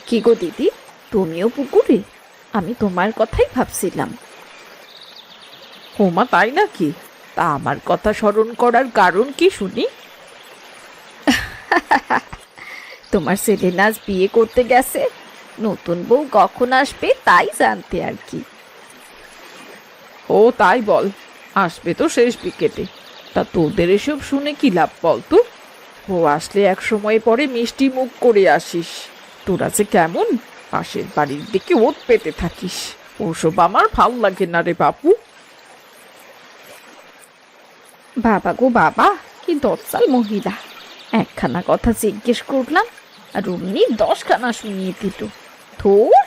কি গো দিদি, তুমিও পুকুরে? আমি তোমার কথাই ভাবছিলাম। ওমা, তাই নাকি? তা আমার কথা স্মরণ করার কারণ কি শুনি। তোমার ছেলে নাচ বিয়ে করতে গেছে, নতুন বউ কখন আসবে তাই জানতে আর কি। ও তাই বল, আসবে তো শেষ বিকেলে। তা তোদের এসব শুনে কি লাভ বলতো? ও আসলে এক সময় পরে মিষ্টি মুখ করে আসিস। তোরা যে কেমন পাশের বাড়ির দিকে ওত পেতে থাকিস, ওসব আমার ভাল লাগে না রে বাপু। বাবা গো বাবা, কি দরজাল মহিলা! একখানা কথা জিজ্ঞেস করলাম আর অমনি 10খানা শুনিয়ে দিল। থোর।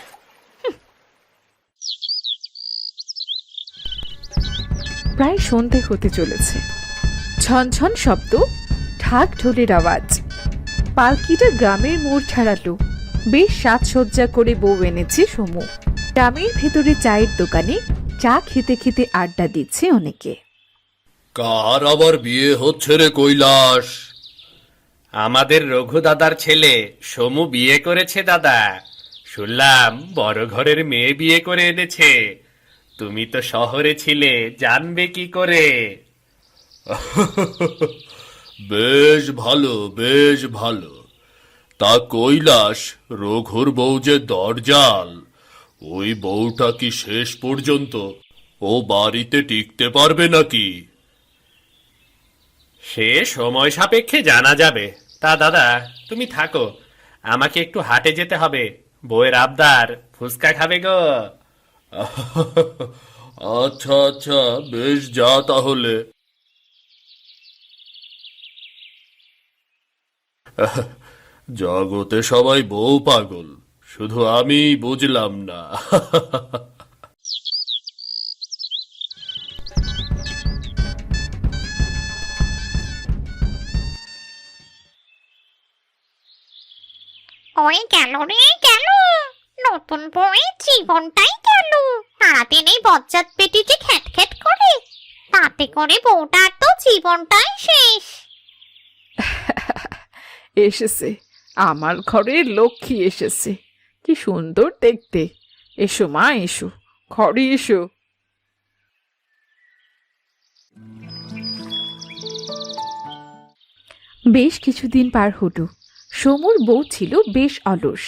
প্রায় সন্ধে হতে চলেছে। ঝনঝন শব্দ, ঢাক ঢোলের আওয়াজ। পালকিটা গ্রামের মোড় ছাড়ালো। বেশ সাজসজ্জা করে বউ এনেছে সমু। গ্রামের ভেতরে চায়ের দোকানে চা খেতে খেতে আড্ডা দিচ্ছে অনেকে। কার আবার বিয়ে হচ্ছে রে কৈলাস? আমাদের রঘু দাদার ছেলে সমু বিয়ে করেছে দাদা। শুনলাম বড় ঘরের মেয়ে বিয়ে করে এনেছে। তুমি তো শহরে ছিলে, জানবে কি করে? বেশ ভালো, বেশ ভালো। তা কৈলাস, রঘুর বউ যে দরজাল, ওই বউটা কি শেষ পর্যন্ত ও বাড়িতে টিকতে পারবে নাকি? সে সময় সাপেক্ষে জানা যাবে। তা দাদা, তুমি থাকো, আমাকে একটু হাটে যেতে হবে। বউয়ের আবদার, ফুচকা খাবে গো। আচ্ছা আচ্ছা, বেশ, যা তাহলে। জগতে সবাই বউ পাগল, শুধু আমি বুঝলাম না। ওই গেল রে গেল, নতুন বউয়ের জীবনটাই গেল। সারাদিন এই বজ্জাত পেটি যে খ্যাট খ্যাট করে, তাতে করে বউটার তো জীবনটাই শেষ। এসেছে, আমার ঘরের লক্ষ্মী এসেছে। কি সুন্দর দেখতে। এসো মা, এসো, ঘরে এসো। বেশ কিছুদিন পার হলো। সমুর বউ ছিল বেশ অলস।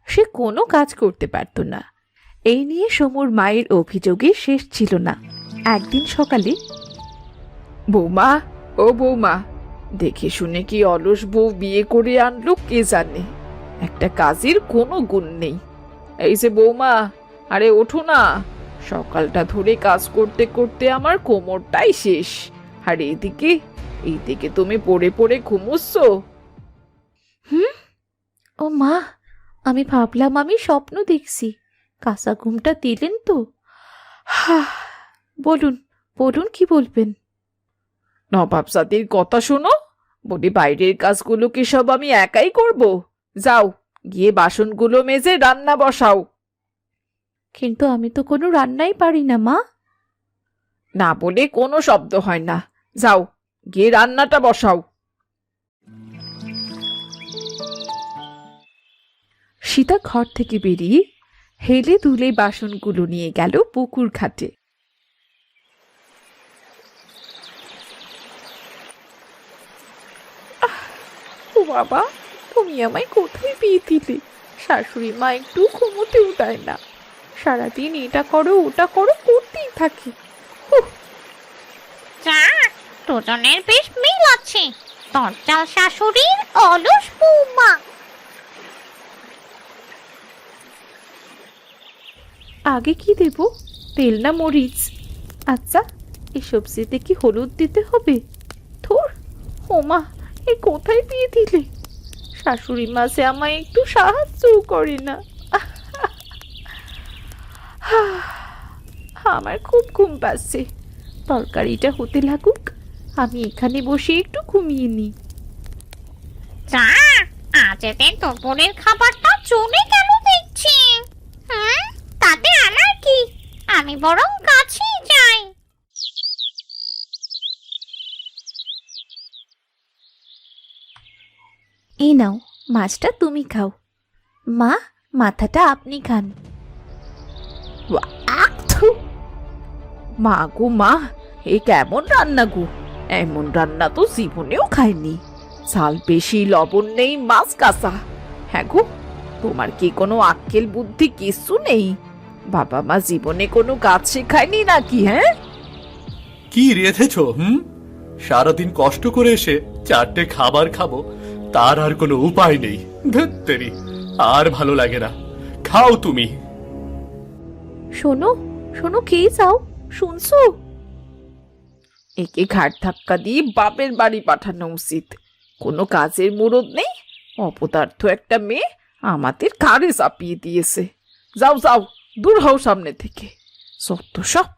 সে কোনো কাজ করতে পারত না। এই নিয়ে সমুর মায়ের অভিযোগে শেষ ছিল না। একদিন সকালে বৌমা, ও বৌমা, দেখে শুনে কি অলস বউ বিয়ে করে আনলো কে জানে। একটা কাজের কোনো গুণ নেই। এই যে বৌমা, আরে ওঠো না। সকালটা ধরে কাজ করতে করতে আমার কোমরটাই শেষ। আর এইদিকে তুমি পড়ে পড়ে ঘুমোচ্ছ। ও মা, আমি ভাবলাম আমি স্বপ্ন দেখছি। কাঁচা ঘুমটা দিলেন তো। হা, বলুন বলুন, কি বলবেন? নবাবজাদির কথা শোনো। বলি, বাইরের কাজগুলো কি সব আমি একাই করব? যাও, গিয়ে বাসনগুলো মেজে রান্না বসাও। কিন্তু আমি তো কোনো রান্নাই পারি না মা। না বলে কোনো শব্দ হয় না। যাও, গিয়ে রান্নাটা বসাও। সীতা ঘর থেকে বেরিয়ে হেলে দুলে বাসনগুলো নিয়ে গেল পুকুর ঘাটে। ও বাবা, তুমি আমায় কোথায় বিয়ে দিলে? শাশুড়ি মা একটু ঘুমোতেও দেয় না। সারাদিন এটা করো ওটা করো করতেই থাকে। যা, দুজনের বেশ মিল আছে। দরজাল শাশুড়ির অলস বৌমা। আগে কি দেব, তেল না মরিচ? আচ্ছা, এই সবজিতে কি হলুদ দিতে হবে? থোর, ওমা, এ কোথায় বিয়ে দিলে? শাশুড়ি মা যে আমায় একটু সাহায্যও করে না। আমার খুব ঘুম পাচ্ছে। তরকারিটা হতে লাগুক, আমি এখানে বসে একটু ঘুমিয়ে নিই। যা, আজ এদের দুপুরের খাবারটা চলে গেল দেখছি। তাতে আমার কি, আমি বরং কাছেই যাই। এই নাও, মাছটা তুমি খাও। মা, মাথাটা আপনি খান। মা গো মা, এ কেমন রান্না গো? এমন রান্না তো জীবনেও খাইনি। ঝাল বেশি, লবণ নেই, মাছ কাঁচা। হ্যাঁ গো, তোমার কি কোনো আক্কেল বুদ্ধি কিছু নেই? বাবা মা জীবনে কোনো কাজ শেখায়নি নাকি? হ্যাঁ, কি রেঁধেছ? সারাদিন কষ্ট করে এসে 4টে খাবার খাবো, তার আর কোনো উপায় নেই। ধুত্তেরি, আর ভালো লাগে না। খাও তুমি। শোনো শোনো, খেয়ে যাও, শুনছো? একে ঘাট ধাক্কা দিয়ে বাপের বাড়ি পাঠানো উচিত। কোনো কাজের মুরদ নেই, অপদার্থ একটা মেয়ে আমাদের ঘাড়ে চাপিয়ে দিয়েছে। যাও যাও, দূর হও সামনে থেকে, সত্য সব।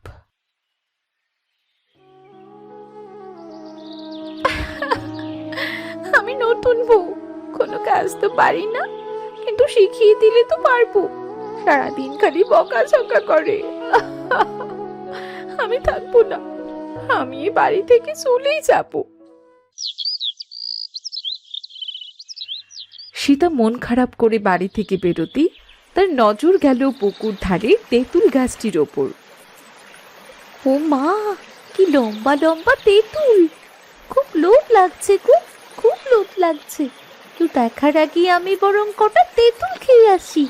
আমি নতুন বউ, কোনো কাজ তো পারি না, কিন্তু শিখিয়ে দিলে তো পারবো। সারাদিন খালি বকাঝকা করে। আমি থাকবো না, আমি এই বাড়ি থেকে চলেই যাবো। সীতা মন খারাপ করে বাড়ি থেকে বেরোতেই তার নজর গেল পুকুর ধারে তেঁতুল গাছটির ওপর। ও মা, কি লম্বা লম্বা তেঁতুল! খুব লোভ লাগছে গো, খুব লোভ লাগছে। কেউ দেখার আগে আমি বরং কটা তেঁতুল খেয়ে আসি।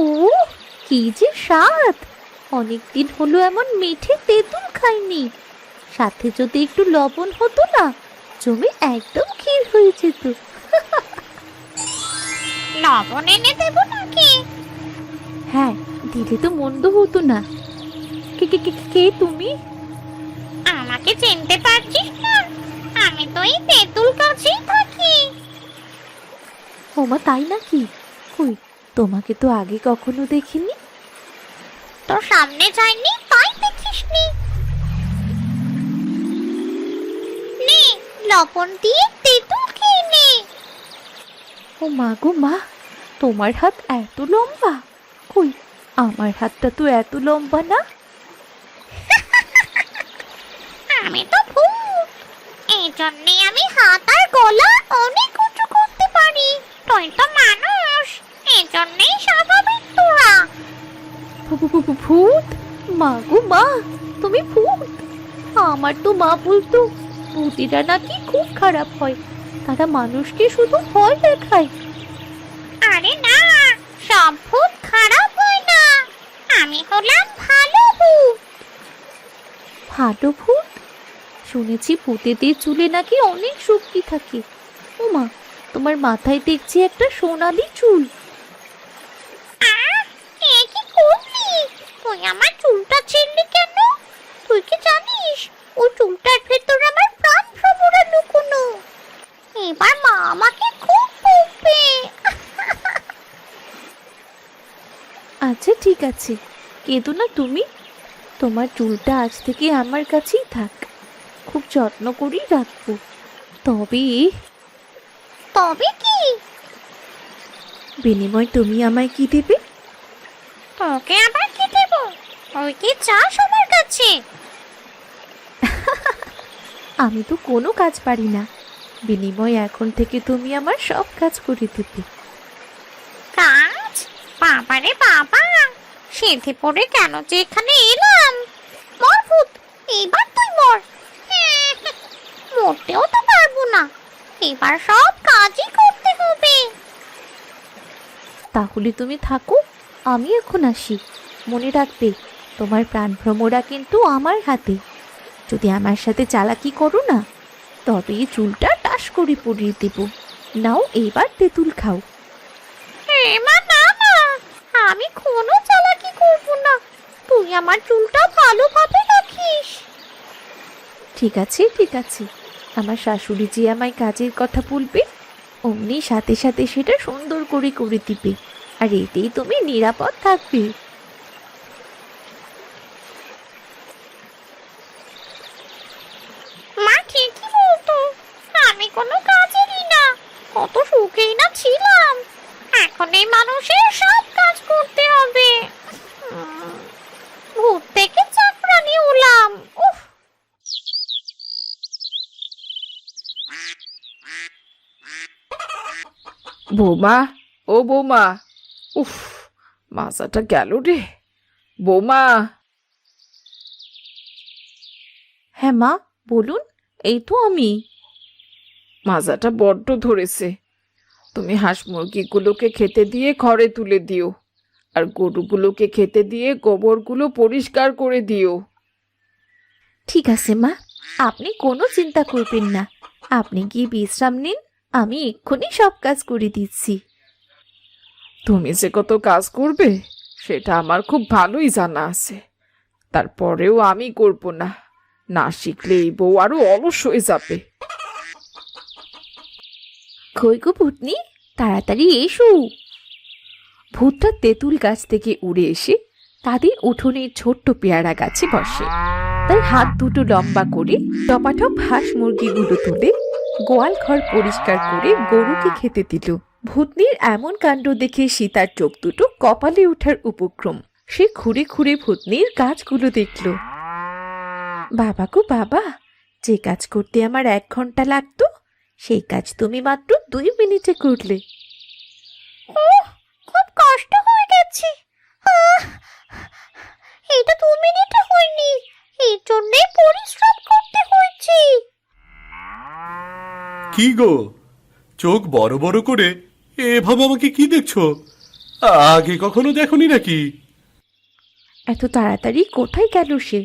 ও, কি যে স্বাদ! অনেকদিন হলো এমন মিঠে তেঁতুল খাইনি। সাথে যদি একটু লবণ হতো না, জমে একদম ক্ষীর হয়ে যেত। লবণ এনে দেবো নাকি? হ্যাঁ, দিলে তো মন্দ হতো না। কে কে কে কে তুমি? আমাকে চিনতে পারছিস না? আমি তো এই তেঁতুল গাছেই থাকি। ওমা, তাই নাকি? কই, তোমাকে তো আগে কখনো দেখিনি। তোর সামনে যাইনি তাই দেখিসনি। নে, লবণ দিয়ে তেঁতুল খেয়ে নে। ও মা গো মা, তোমার হাত এত লম্বা! কই, আমার হাতটা তো এত লম্বা না। আমি তো ভূত, এই জন্যে আমি হাত আর গলা অনেক উঁচু করতে পারি। তুই তো মানুষ, এই জন্যেই স্বাভাবিক তোরা। ভূত? মা গো মা, তুমি ভূত? আমার তো মা বলতো ভূতেরা নাকি খুব খারাপ হয়, তারা মানুষকে শুধু ভয় দেখায়। আরে না, সব ভূত খারাপ হয় না। আমি হলাম ভালো ভূত। ভালো ভূত? শুনেছি ভূতেদের চুলে নাকি অনেক শক্তি থাকে। ও মা, তোমার মাথায় দেখছি একটা সোনালি চুল। এ কি করলি? তুই আমার চুলটা ছিঁড়লি কেন? তুই কি জানিস ওই চুলটার ভেতর আমার প্রাণ ভ্রমরা লুকোনো? এবার মা আমাকে খুব বকবে। আচ্ছা ঠিক আছে, কেঁদো না তুমি। তোমার চুলটা আজ থেকে আমার কাছেই থাক, খুব যত্ন করেই রাখবো। তবে তবে কি? বিনিময় তুমি আমায় কি দেবে? তোকে আবার কি দেব? ওই কি চাস আমার কাছে? আমি তো কোনো কাজ পারি না, বিনিময় এখন থেকে তুমি আমার সব কাজ করে দেবে। কাজ? বাবারে বাবা, সেধে পড়ে কেন যে এখানে এলাম? মর ভূত, এবার তুই মর। মরতেও তো পারবো না, এবার সব কাজই করতে হবে। তাহলে তুমি থাকো, আমি এখন আসি। মনে রাখবে, তোমার প্রাণভ্রমরা কিন্তু আমার হাতে। যদি আমার সাথে চালাকি করো না, তবে এই চুলটা টাস করে পরিয়ে দেব। নাও, এবার তেঁতুল খাও। মা না না, আমি কোনো চালাকি করব না। তুই আমার চুলটা ভালোভাবে রাখিস। ঠিক আছে ঠিক আছে, আমার শাশুড়ি যে আমায় কাজের কথা বলবে, অমনি সাথে সাথে সেটা সুন্দর করে করে দিবে, আর এতেই তুমি নিরাপদ থাকবে। মা ঠিকই বলতো, আমি কোনো কাজেরই না। কত সুখেই না ছিলাম, এখন এই মানুষের সব কাজ করতে হবে। ভূত থেকে চাকরানি হলাম। উফ। বৌমা, ও বৌমা, উফ, মাজাটা গেল রে। বৌমা, হ্যাঁ মা, বলুন। এই তো আমি। মাজাটা বড্ড ধরেছে। তুমি হাঁস মুরগিগুলোকে খেতে দিয়ে ঘরে তুলে দিও, আর গরুগুলোকে খেতে দিয়ে গোবরগুলো পরিষ্কার করে দিও। ঠিক আছে মা, আপনি কোনো চিন্তা করবেন না। আপনি গিয়ে বিশ্রাম নিন, আমি এক্ষুনি সব কাজ করে দিচ্ছি। তুমি যে কত কাজ করবে সেটা আমার খুব ভালোই জানা আছে। তারপরেও আমি করব না, না শিখলে এই বউ আরো অলস হয়ে যাবে। কই গো ভূতনি, তাড়াতাড়ি এসো। ভূতটা তেঁতুল গাছ থেকে উড়ে এসে তাদের উঠোনের ছোট্ট পেয়ারা গাছে বসে। তার হাত দুটো লম্বা করে টপাটপ হাঁস মুরগিগুলো তুলে গোয়াল ঘর পরিষ্কার করে গরুকে খেতে দিল। ভূতনির এমন কাণ্ড দেখে সীতার চোখ দুটো কপালে ওঠার উপক্রম। সে ঘুরে ঘুরে ভূতনির কাজগুলো দেখল। বাবা গো বাবা, যে কাজ করতে আমার 1 ঘন্টা লাগতো সেই কাজ তুমি মাত্র 2 মিনিটে করলে। খুব কষ্ট হয়ে গেছে। এটা 2 মিনিটে হয়নি, এর জন্যই পরিশ্রম করতে হয়েছে। কি গো, চোখ বড় বড় করে এভাবে আমাকে কি দেখছো? আগে কখনো দেখোনি নাকি? এত তাড়াতাড়ি কোথায় গেল সে?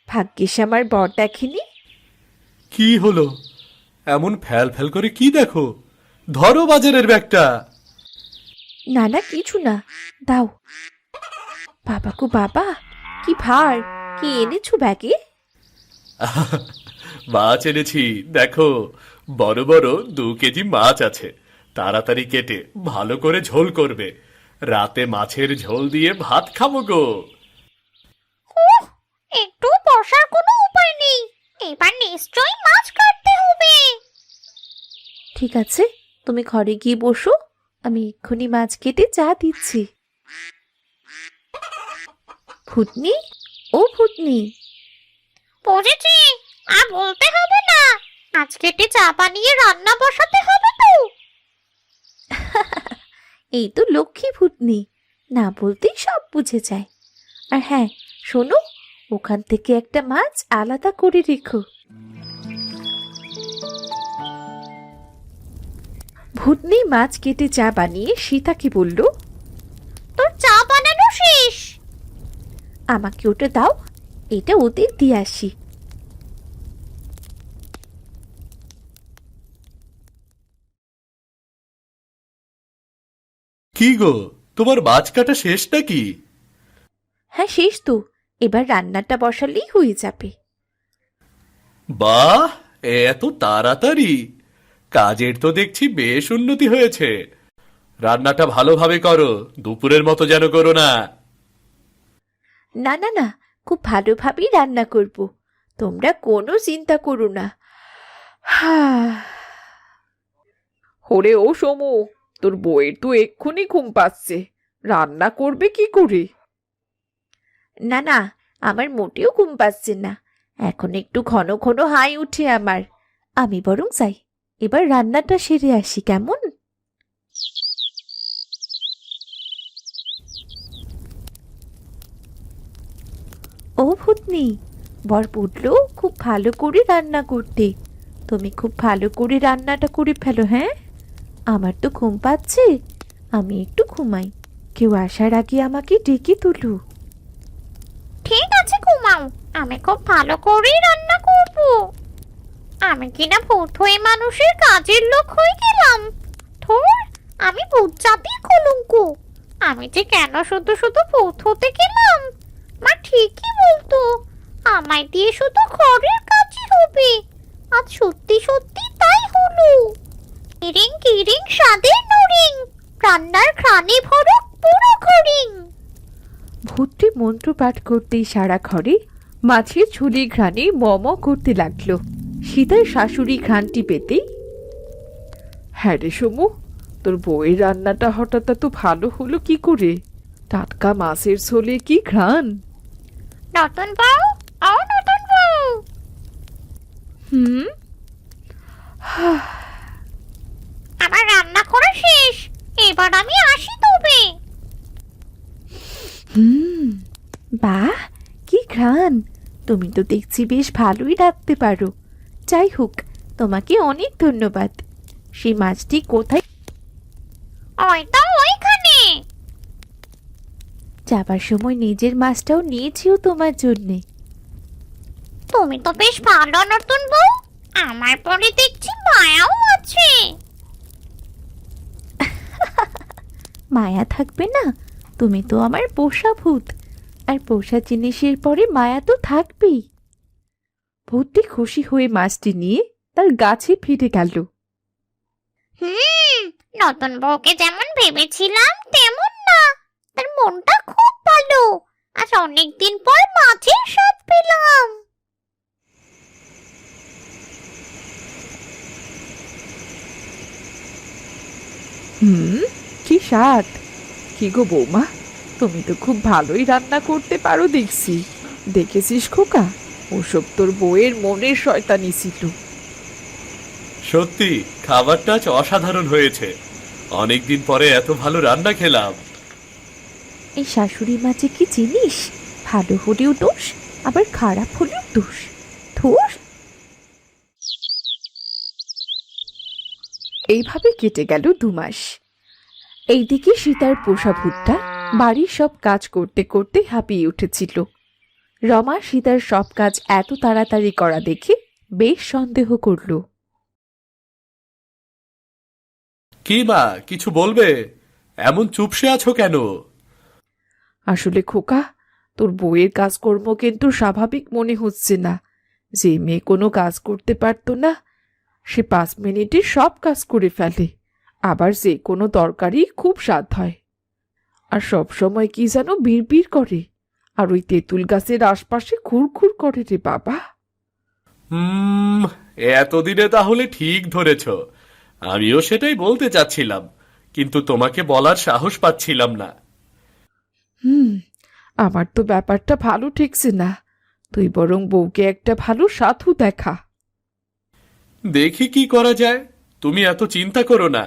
ভাগ্যিস আমার বর দেখেনি। কি হলো, এমন ফ্যাল ফ্যাল করে কি দেখো? ধরো বাজারের ব্যাগটা। না না, কিছু না, দাও। বাবা গো বাবা, কি ভার! কি এনেছো ব্যাগে? মাছ এনেছি, দেখো, বড় বড় 2 কেজি মাছ আছে। তাড়াতাড়ি কেটে ভালো করে ঝোল করবে। রাতে মাছের ঝোল দিয়ে ভাত খাবো গো। একটু বসার কোনো উপায় নেই, এবার নিশ্চয়ই মাছ কাটতে হবে। ঠিক আছে, তুমি ঘরে গিয়ে বসো, আমি এক্ষুনি মাছ কেটে চা দিচ্ছি। ভূতনি, ও ভূতনি। বুঝেছি, আর বলতে হবে না। আজ কেটে চা বানিয়ে রান্না বসাতে হবে তো। এই তো লক্ষ্মী ভূতনি, না বলতেই সব বুঝে যায়। আর হ্যাঁ শোনো, ওখান থেকে একটা মাছ আলাদা করে রেখো। ভূতনি মাছ কেটে চা বানিয়ে সীতাকে বলল, তোর চা বানানো শেষ। আমাকে ওটা দাও, এটা ওদের দিয়ে আসি। কি গো, তোমার মাছ কাটা শেষ নাকি? হ্যাঁ শেষ তো, এবার রান্নাটা বসালেই হয়ে যাবে। বাহ, এত তাড়াতাড়ি! কাজের তো দেখছি বেশ উন্নতি হয়েছে। রান্নাটা ভালোভাবে করো, দুপুরের মতো যেন করো না। না না না, খুব ভালোভাবেই রান্না করব, তোমরা কোনো চিন্তা করো না। ওরে ও সমু, তোর বউয়ের তো এক্ষুনি ঘুম পাচ্ছে, রান্না করবে কি করে? না না, আমার মোটেও ঘুম পাচ্ছে না, এখন একটু ঘন ঘন হাই উঠে আমার। আমি বরং যাই, এবার রান্নাটা সেরে আসি, কেমন? ও ভূতনি, বর বুঝলো খুব ভালো করে রান্না করতে। তুমি খুব ভালো করে রান্নাটা করে ফেলো। হ্যাঁ, আমার তো ঘুম পাচ্ছে, আমি একটু ঘুমাই। কেউ আসার আগে আমাকে ডেকে তুলো। ঠিক আছে, ঘুমাও, আমি খুব ভালো করেই রান্না করব। আমি কিনা ভূত হয়ে মানুষের কাজের লোক হয়ে গেলাম। ধুর, আমি ভূত জাতির কলঙ্ক। আমি যে কেন শুধু শুধু ভূত হতে গেলাম। মা ঠিকই বলতো, আমায় দিয়ে শুধু ঘরের কাজই হবে। আজ সত্যি সত্যি তাই হলো। কিরিং কিরিং স্বাদের নুরিং, রান্নার ঘ্রাণে ভরক পুরো ঘরিং। ভূতটি মন্ত্র পাঠ করতেই সারা ঘরে মাছের ঝুলি ঘ্রাণে মম করতে লাগলো। সীতার শাশুড়ি ঘ্রাণটি পেতেই, হ্যাঁ রে সমু, তোর বউয়ের রান্নাটা হঠাৎ এত ভালো হলো কি করে? টাটকা মাছের ঝোলে কি ঘ্রাণ! নতুন বউ, ও নতুন বউ, হুম, আমার রান্না করা শেষ। এবার আমি আসি তবে। বাহ, কি ঘ্রাণ! তুমি তো দেখছি বেশ ভালোই রাখতে পারো। যাই হোক, তোমাকে অনেক ধন্যবাদ। সেই মাছটি কোথায়? ওই তো ওইখানে। যাবার সময় নিজের মাছটাও নিয়েছিও তোমার জন্যে। তুমি তো বেশ ভালো নতুন বউ, আমার পরে দেখছি মায়াও আছে। মায়া থাকবে না? তুমি তো আমার পোষা ভূত, আর পোষা জিনিসের পরে মায়া তো থাকবেই। ভূতটি খুশি হয়ে মাছটি নিয়ে তার গাছে ফিরে গেল। নতুন বউকে যেমন ভেবেছিলাম তেমন না, তার মনটা খুব ভালো। আজ অনেকদিন পর মাছের স্বাদ পেলাম। কি স্বাদ! কি গো বৌমা, তুমি তো খুব ভালোই রান্না করতে পারো দেখছি। দেখেছিস খোকা, ওসব তোর বউয়ের মনের শয়তানি ছিল। সত্যি খাবারটা আজ অসাধারণ হয়েছে। অনেকদিন পরে এত ভালো রান্না খেলাম। এই শাশুড়ি মাঝে কি জিনিস! ভালো হলেও দোষ, আবার খারাপ হলেও দোষ। ধুর! এইভাবে কেটে গেল 2 মাস। এইদিকে সীতার পোষা ভূতটা বাড়ির সব কাজ করতে করতে হাঁপিয়ে উঠেছিল। রমা সীতার সব কাজ এত তাড়াতাড়ি করা দেখে বেশ সন্দেহ করল। কি মা, কিছু বলবে? এমন চুপসে আছো কেন? আসলে খোকা, তোর বউয়ের কাজকর্ম কিন্তু স্বাভাবিক মনে হচ্ছে না। যে মেয়ে কোনো কাজ করতে পারতো না, সে 5 মিনিটে সব কাজ করে ফেলে। আবার যে কোনো তরকারি খুব স্বাদ হয়। আর সব সময় কি যেন বিড়বিড় করে, আর ওই তেঁতুল গাছের আশপাশে ঘুরঘুর করে রে বাবা। এতদিনে তাহলে ঠিক ধরেছ। আমিও সেটাই বলতে চাচ্ছিলাম, কিন্তু তোমাকে বলার সাহস পাচ্ছিলাম না। আমার তো ব্যাপারটা ভালো ঠেকছে না। তুই বরং বউকে একটা ভালো সাধু দেখা। দেখি কি করা যায়, তুমি এত চিন্তা করো না।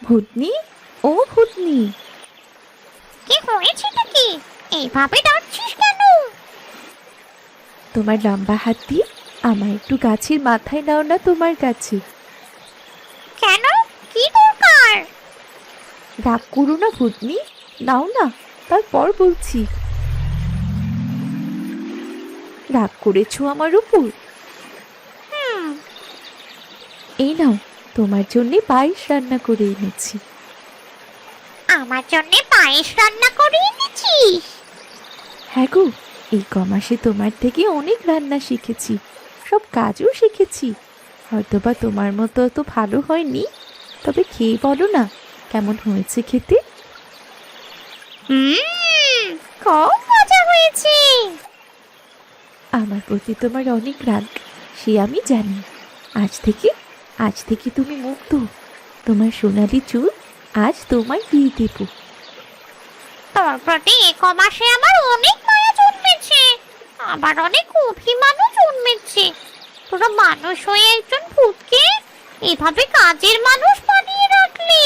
ভূতনি, ও ভূতনি! কি হয়েছেটা কি? এইভাবে ডাকছিস কেন? তোমার লম্বা হাত দিয়ে আমার একটু গাছের মাথায় নাও না তোমার কাছে। কেন? কি দরকার? রাগ করো না ভূতনি, নাও না, তারপর বলছি। রাগ করেছো আমার উপর? এই নাও, তোমার জন্য পায়েস রান্না করে এনেছি। আমার জন্য পায়েস রান্না করে এনেছিস? হ্যাঁ গো, এই কমাসে তোমার থেকে অনেক রান্না শিখেছি, সব কাজও শিখেছি। হয়তোবা তোমার মতো অত ভালো হয়নি, তবে খেয়ে বলো না কেমন হয়েছে খেতে। খুব মজা হয়েছে। আমার প্রতি তোমার অনেক রাগ, সে আমি জানি। আজ থেকে তুমি মুক্ত। তোমার সোনালি চুল আজ তোমায় দিয়ে দেব। তোর প্রতি এক মাসে আমার অনেক মায়া জন্মেছে, আবার অনেক অভিমানও জন্মেছে। তোরা মানুষ হয়ে একজন ভূতকে এভাবে কাজের মানুষ বানিয়ে রাখলি।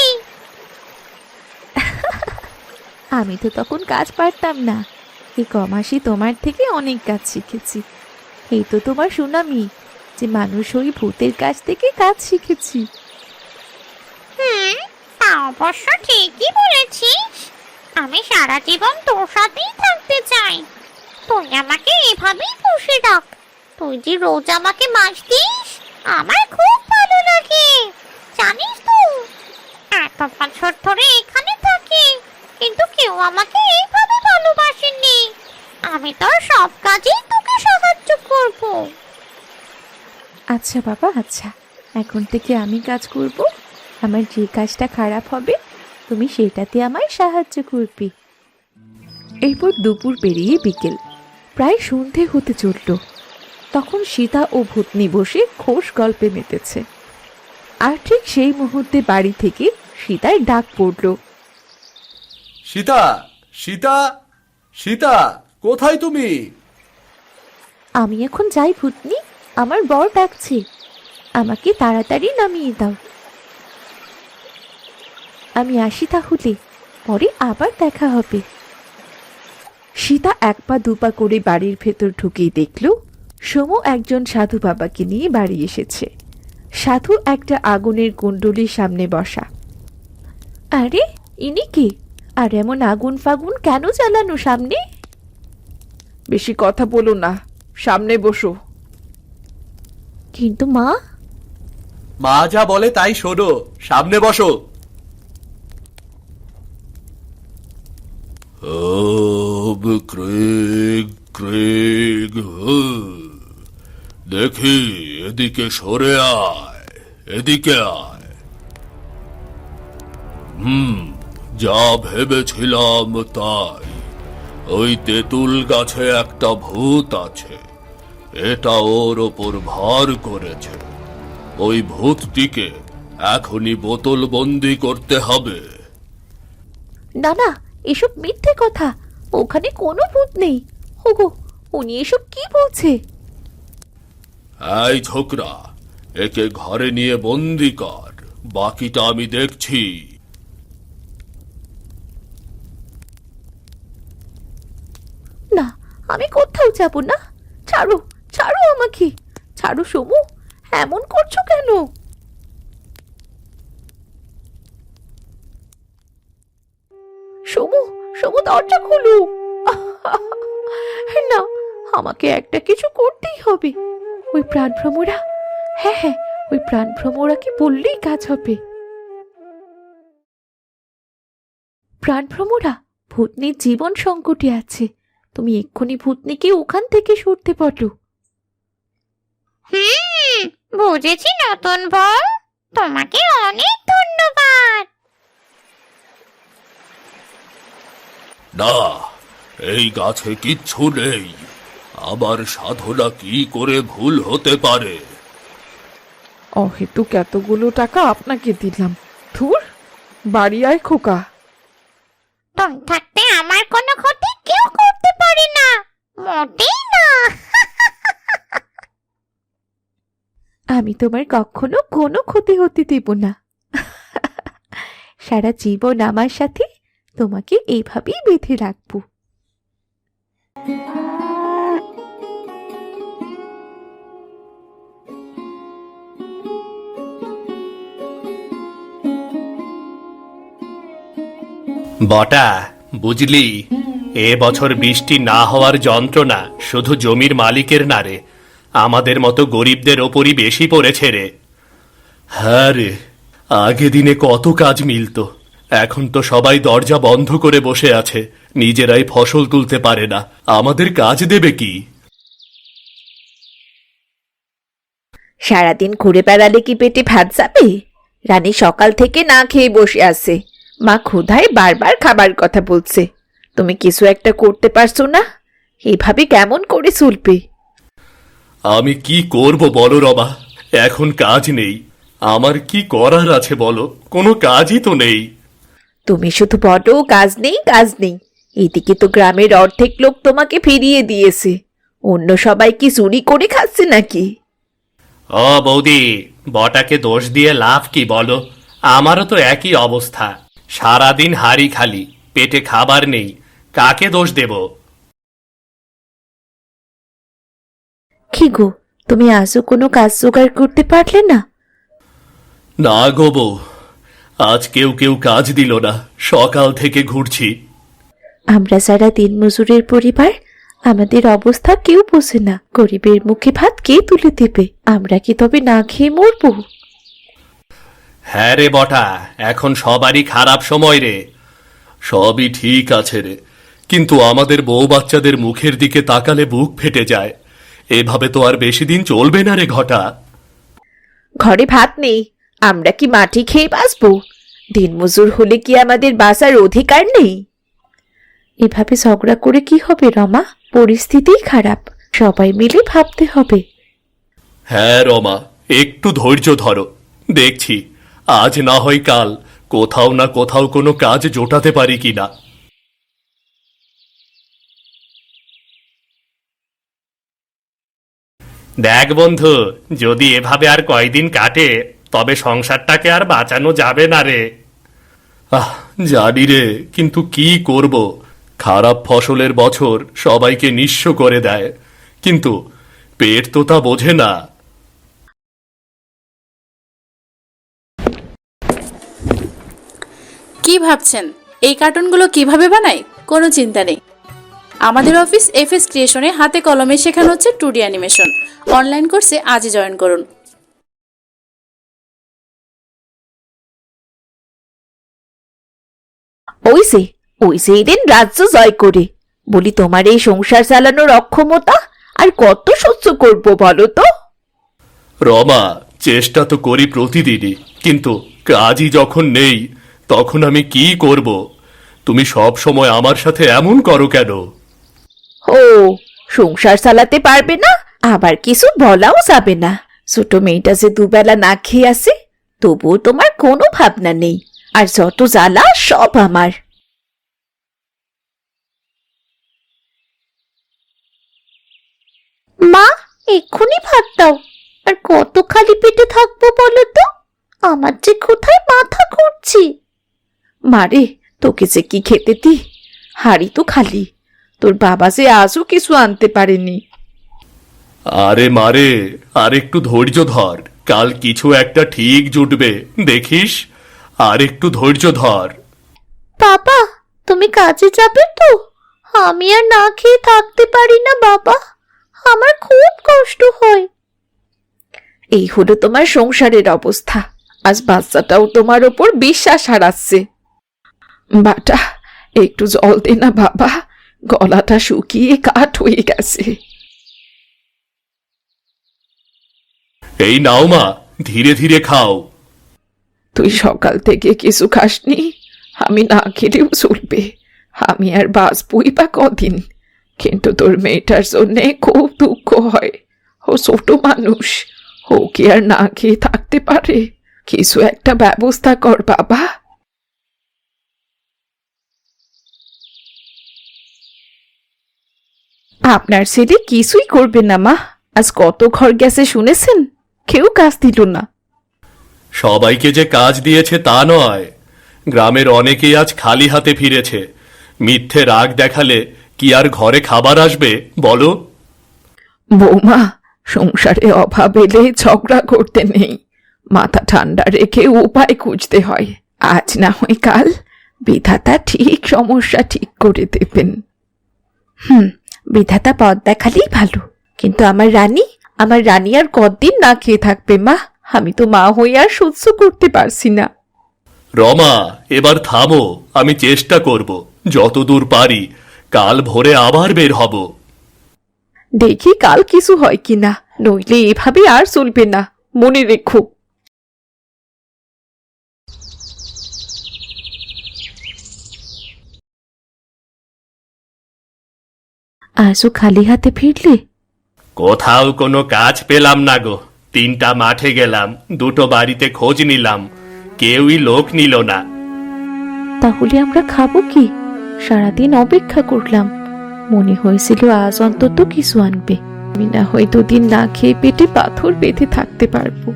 আমি তো তখন কাজ পারতাম না, এই কমাসে তোমার থেকে অনেক কাজ শিখেছি। এই তো তোমার সুনামি যে মানুষ ওই ভূতের কাছ থেকে কাজ শিখেছি। তা অবশ্য ঠিকই বলেছিস। আমি সারা জীবন তোর সাথেই থাকতে চাই। তুই আমাকে এভাবেই পুষে রাখ। তুই যে রোজ আমাকে মাছ দিস, আমার খুব ভালো লাগে। জানিস তো, এত বছর ধরে এখানে থাকি, কিন্তু কেউ আমাকে এইভাবে ভালোবাসেনি। আমি তোর সব কাজেই তোকে সাহায্য করব। আচ্ছা বাবা, আচ্ছা, এখন থেকে আমি কাজ করব। আমার যে কাজটা খারাপ হবে তুমি সেটাতে আমায় সাহায্য করবে। এরপর দুপুর পেরিয়ে বিকেল, প্রায় সন্ধে হতে চলল। তখন সীতা ও ভূতনি বসে খোশ গল্পে মেতেছে। আর ঠিক সেই মুহূর্তে বাড়ি থেকে সীতার ডাক পড়ল। সীতা, সীতা, সীতা, কোথায় তুমি? আমি এখন যাই ভূতনি, আমার বর ডাকছে। আমাকে তাড়াতাড়ি নামিয়ে দাও। আমি আসি তাহলে, পরে আবার দেখা হবে। সীতা এক পা দুপা করে বাড়ির ভেতর ঢুকেই দেখল সমু একজন সাধু বাবাকে নিয়ে বাড়ি এসেছে। সাধু একটা আগুনের কুণ্ডলীর সামনে বসা। আরে ইনি কে? আর এমন আগুন ফাগুন কেন জ্বালানো সামনে? বেশি কথা বলো না, সামনে বসো। কিন্তু মা, মা যা বলে তাই শোনো, সামনে বসো। ক্রেগ ক্রেগ হু। দেখি, এদিকে সরে আয়, এদিকে আয়। যা ভেবেছিলাম তাই। ওই তেঁতুল গাছে একটা ভূত আছে, এটা ওর ওপর ভর করেছে। ওই ভূতটিকে এখনই বোতল বন্দি করতে হবে। না না, এসব মিথ্যে কথা। ওখানে কোনো ভূত নেই। ওগো, উনি এসব কি বলছে? এই ছোকরা, একে ঘরে নিয়ে বন্দি কর, বাকিটা আমি দেখছি। না, আমি কোথাও যাব না। ছাড়ো, ছাড়ো আমাকে, ছাড়ো সমু। এমন করছো কেন? সমু, সমু দরজা খোলো। না, আমাকে একটা কিছু করতেই হবে। ওই প্রাণভ্রমরা, হ্যাঁ হ্যাঁ, ওই প্রাণভ্রমরাকে বললেই কাজ হবে। প্রাণভ্রমরা, ভূতনির জীবন সংকটে আছে। তুমি এক্ষুনি ভূতনিকে ওখান থেকে সরতে বলো। বুঝেছি নতুন বউ, তোমাকে অনেক ধন্যবাদ। না, এই গাছে কিচ্ছু নেই। আবার সাধনা কি করে ভুল হতে পারে? অহেতুক এতগুলো টাকা আপনাকে দিলাম। ধুর, বাড়ি আয় খোকা। তুমি থাকতে আমার কোনো ক্ষতি কেউ করতে পারে না, মোটেই না। আমি তোমার কখনো কোনো ক্ষতি হতে দেব না। সারা জীবন আমার সাথে তোমাকে এইভাবেই বেঁধে রাখবো। বটা, বুঝলি, এ বছর বৃষ্টি না হওয়ার যন্ত্রণা শুধু জমির মালিকের না রে, আমাদের মতো গরিবদের ওপরই বেশি পড়েছে রে। হ্যাঁ রে, আগে দিনে কত কাজ মিলত, এখন তো সবাই দরজা বন্ধ করে বসে আছে, নিজেরাই ফসল তুলতে পারে না, আমাদের কাজ দেবে কি? সারাদিন ঘুরে বেড়ালে কি পেটে ভাত যাবে? রানী সকাল থেকে না খেয়ে বসে আছে। মা ক্ষুধায় বারবার খাবার কথা বলছে। তুমি কিছু একটা করতে পারছো না? এভাবে কেমন করে চলবে? আমি কি করব বলো রমা, এখন কাজ নেই। আমার কি করার আছে বলো, কোনো কাজই তো নেই। তুমি শুধু বড় কাজ নেই, কাজ নেই। এদিকে তো গ্রামের অর্ধেক লোক তোমাকে ফিরিয়ে দিয়েছে। অন্য সবাই কি চুরি করে খাচ্ছে নাকি? ও বৌদি, বটাকে দোষ দিয়ে লাভ কি বলো? আমারও তো একই অবস্থা, সারাদিন হাড়ি খালি, পেটে খাবার নেই, কাকে দোষ দেব? কি গো, তুমি আজও কোনো কাজ জোগাড় করতে পারলে না? না গো বউ, আজ কেউ কেউ কাজ দিল না, সকাল থেকে ঘুরছি। আমরা যারা দিনমজুরের পরিবার, আমাদের অবস্থা কেউ বোঝে না। গরিবের মুখে ভাত কে তুলে দেবে? আমরা কি তবে না খেয়ে মরবো? হ্যাঁ রে বটা, এখন সবারই খারাপ সময় রে। সবই ঠিক আছে রে, কিন্তু আমাদের বউ বাচ্চাদের মুখের দিকে তাকালে বুক ফেটে যায়। এভাবে তো আর বেশি দিন চলবে না রে ঘটা। ঘরে ভাত নেই, আমরা কি মাটি খেয়ে বাঁচবো? দিনমজুর হলে কি আমাদের বাঁচার অধিকার নেই? এভাবে ঝগড়া করে কি হবে রমা? পরিস্থিতিই খারাপ, সবাই মিলে ভাবতে হবে। হ্যাঁ রমা, একটু ধৈর্য ধরো, দেখছি আজ না হয় কাল কোথাও না কোথাও কোনো কাজ জোটাতে পারি কিনা। দেখ বন্ধু, যদি এভাবে আর কয়দিন কাটে তবে সংসারটাকে আর বাঁচানো যাবে না রে। আহ, জানি রে, কিন্তু কি করব? খারাপ ফসলের বছর সবাইকে নিঃস্ব করে দেয়, কিন্তু পেট তো তা বোঝে না। কি ভাবছেন এই কার্টুনগুলো কিভাবে বানাই? কোনো চিন্তা নেই। আমাদের অফিস এফএস ক্রিয়েশনে হাতে কলমে শেখানো হচ্ছে 2D অ্যানিমেশন। অনলাইন কোর্সে আজই জয়েন করুন। ওই সেই দিন রাজ্য জয় করে বলি, তোমার এই সংসার চালানোর অক্ষমতা আর কত সহ্য করবো বলো তো? রমা, চেষ্টা তো করি প্রতিদিনই, কিন্তু কাজই যখন নেই তখন আমি কি করব? তুমি সব সময় আমার সাথে এমন করো কেন? ও, সংসার চালাতে পারবে না, আবার কিছু বলাও যাবে না। ছোট মেয়েটা যে দুবেলা না খেয়ে আসে, তবুও তোমার কোনো ভাবনা নেই, আর যত জ্বালা সব আমার। মা, এক্ষুনি ভাত দাও। আর কত খালি পেটে থাকবো বলো তো? আমার যে কোথায় মাথা ঘুরছে। মারে, তোকে যে কি খেতে দি, হাড়ি তো খালি। তোর বাবা যে আজও কিছু আনতে পারেনি। আরে মারে, আর একটু ধৈর্য ধর, কাল কিছু একটা ঠিক জুটবে, দেখিস। আর একটু ধৈর্য ধর। বাবা, তুমি কাজে যাবে তো? আমি আর না খেয়ে থাকতে পারি না বাবা, আমার খুব কষ্ট হয়। এই হলো তোমার সংসারের অবস্থা। আজ বাচ্চাটাও তোমার ওপর বিশ্বাস হারাচ্ছে। বাটা, একটু জল দে না বাবা, গলাটা শুকিয়ে কাঠ হয়ে গেছে। এই নাও মা, ধীরে ধীরে খাও। তুই সকাল থেকে কিছু খাসনি, আমি না খেলেও চলবে। আমি আর বাঁচবই বা কদিন, কিন্তু তোর মেয়েটার জন্যে খুব দুঃখ হয়। ও ছোট মানুষ, ও কি আর না খেয়ে থাকতে পারে? কিছু একটা ব্যবস্থা কর বাবা। আপনার ছেলে কিছুই করবে না মা। আজ কত ঘর গেছে শুনেছেন? কেউ কাজ দিল না। সবাইকে যে কাজ দিয়েছে তা নয়, গ্রামের অনেকেই আজ খালি হাতে ফিরেছে। মিথ্যে রাগ দেখালে কি আর ঘরে খাবার আসবে বলো? বৌমা, সংসারে অভাব এলে ঝগড়া করতে নেই, মাথা ঠান্ডা রেখে উপায় খুঁজতে হয়। আজ না হয় কাল বিধাতা ঠিক সমস্যা ঠিক করে দেবেন। বিধাতা পথ দেখালেই ভালো, কিন্তু আমার রানী আর কতদিন না খেয়ে থাকবে মা? আমি তো মা হয়ে আর সহ্য করতে পারছি না। রমা, এবার থামো, আমি চেষ্টা করব যতদূর পারি। কাল ভোরে আবার বের হব। দেখি কাল কিছু হয় কিনা, নইলে এভাবে আর চলবে না, মনে রেখো। আজও খালি হাতে ফিরলে? কোথাও কোনো কাজ পেলাম না গো। 3টা মাঠে গেলাম, 2টো বাড়িতে খোঁজ নিলাম, কেউই লোক নিল না। তাহলে আমরা খাবো কি? সারাদিন অপেক্ষা করলাম, মনে হয়েছিল আজ অন্তত কিছু আনবে। আমি না হয় 2 দিন না খেয়ে পেটে পাথর বেঁধে থাকতে পারবো।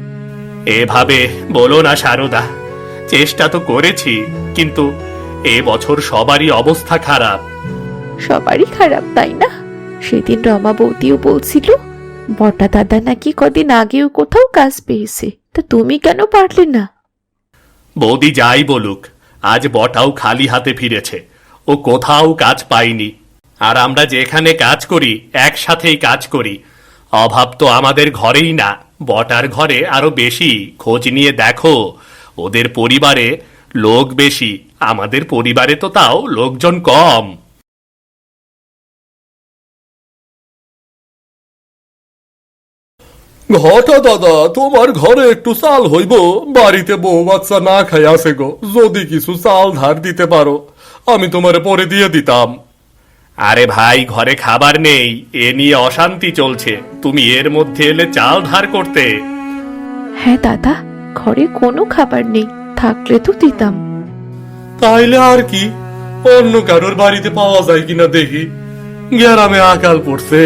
এভাবে বলো না সারদা, চেষ্টা তো করেছি, কিন্তু বছর সবারই অবস্থা খারাপ। সবারই খারাপ, তাই না? সেদিন রমা বৌদিও বলছিল বটা দাদা নাকি কদিন আগেও কোথাও কাজ পেয়েছে, তা তুমি কেন পারলে না? বৌদি যাই বলুক, আজ বটাও খালি হাতে ফিরেছে। ও কোথাও কাজ পায়নি। আর আমরা যেখানে কাজ করি একসাথেই কাজ করি। অভাব তো আমাদের ঘরেই না, বটার ঘরে আরো বেশি। খোঁজ নিয়ে দেখো, ওদের পরিবারে লোক বেশি, আমাদের পরিবারে তো তাও লোকজন কম। ঘটা দাদা, তোমার ঘরে একটু চাল হইব? বাড়িতে বউ বাচ্চা না খাই আসে গো, যদি কিছু চাল ধার দিতে পারো আমি তোমারে পরে দিয়ে দিতাম। আরে ভাই, ঘরে খাবার নেই, এ নিয়ে অশান্তি চলছে, তুমি এর মধ্যে এলে চাল ধার করতে? হ্যাঁ দাদা, ঘরে কোনো খাবার নেই, থাকলে তো দিতাম। তাইলে আর কি, অন্য কারোর বাড়িতে পাওয়া যায় কিনা দেখি। গ্রামে আকাল পড়ছে,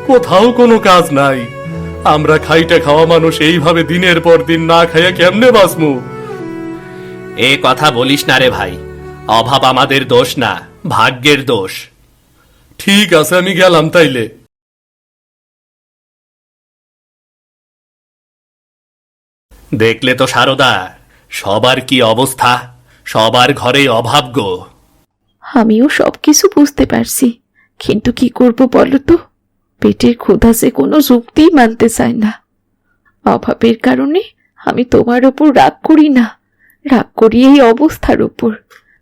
কোথাও কোনো কাজ নাই, আমরা খাইটা খাওয়া মানুষ এইভাবে দিনের পর দিন না খাইয়া কেমনে বাঁচমু? এ কথা বলিস না রে ভাই, অভাব আমাদের দোষ না, ভাগ্যের দোষ। ঠিক আছে, আমি গেলাম তাইলে। দেখলে তো সারদা, সবার কি অবস্থা, সবার ঘরে অভাব গো। আমিও সব কিছু বুঝতে পারছি, কিন্তু কি করব বলো তো? পেটের ক্ষুধা যে কোনো যুক্তিই মানতে চায় না। অভাবের কারণে আমি তোমার ওপর রাগ করি না, রাগ করি এই অবস্থার উপর।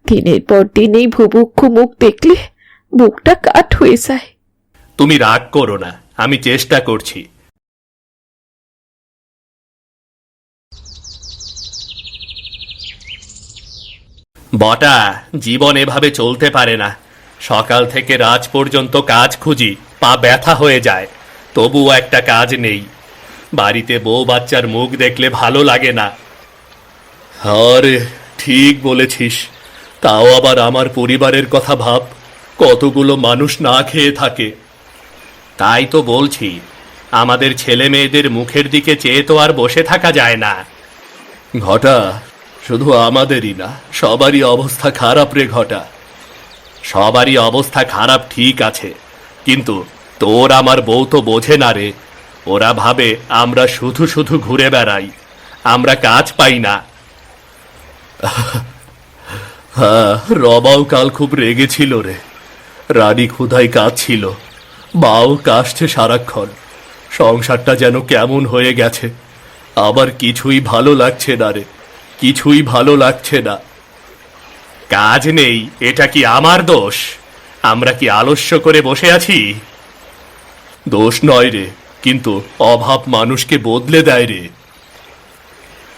দিনের পর দিন এই ভুবুক্ষ মুখ দেখলে বুকটা কাঠ হয়ে যায়। তুমি রাগ করো না, আমি চেষ্টা করছি। বটা, জীবন এভাবে চলতে পারে না। সকাল থেকে রাত পর্যন্ত কাজ খুঁজি, পা ব্যথা হয়ে যায়, তবুও একটা কাজ নেই। বাড়িতে বউ বাচ্চার মুখ দেখলে ভালো লাগে না। আরে ঠিক বলেছিস, তাও আবার আমার পরিবারের কথা ভাব, কতগুলো মানুষ না খেয়ে থাকে। তাই তো বলছি, আমাদের ছেলে মেয়েদের মুখের দিকে চেয়ে তো আর বসে থাকা যায় না। ঘটা, শুধু আমাদেরই না, সবারই অবস্থা খারাপ রে ঘটা। সবারই অবস্থা খারাপ ঠিক আছে, কিন্তু তোর আমার বউ তো বোঝে না রে। ওরা ভাবে আমরা শুধু শুধু ঘুরে বেড়াই, আমরা কাজ পাই না। হ্যাঁ, রবাও কাল খুব রেগেছিল রে। রানী ক্ষুধায় কাঁদছিল, বাও কাশছে সারাক্ষণ। সংসারটা যেন কেমন হয়ে গেছে, আবার কিছুই ভালো লাগছে না রে, কিছুই ভালো লাগছে না। কাজ নেই, এটা কি আমার দোষ? আমরা কি আলস্য করে বসে আছি? দোষ নয় রে, কিন্তু অভাব মানুষকে বদলে দেয় রে।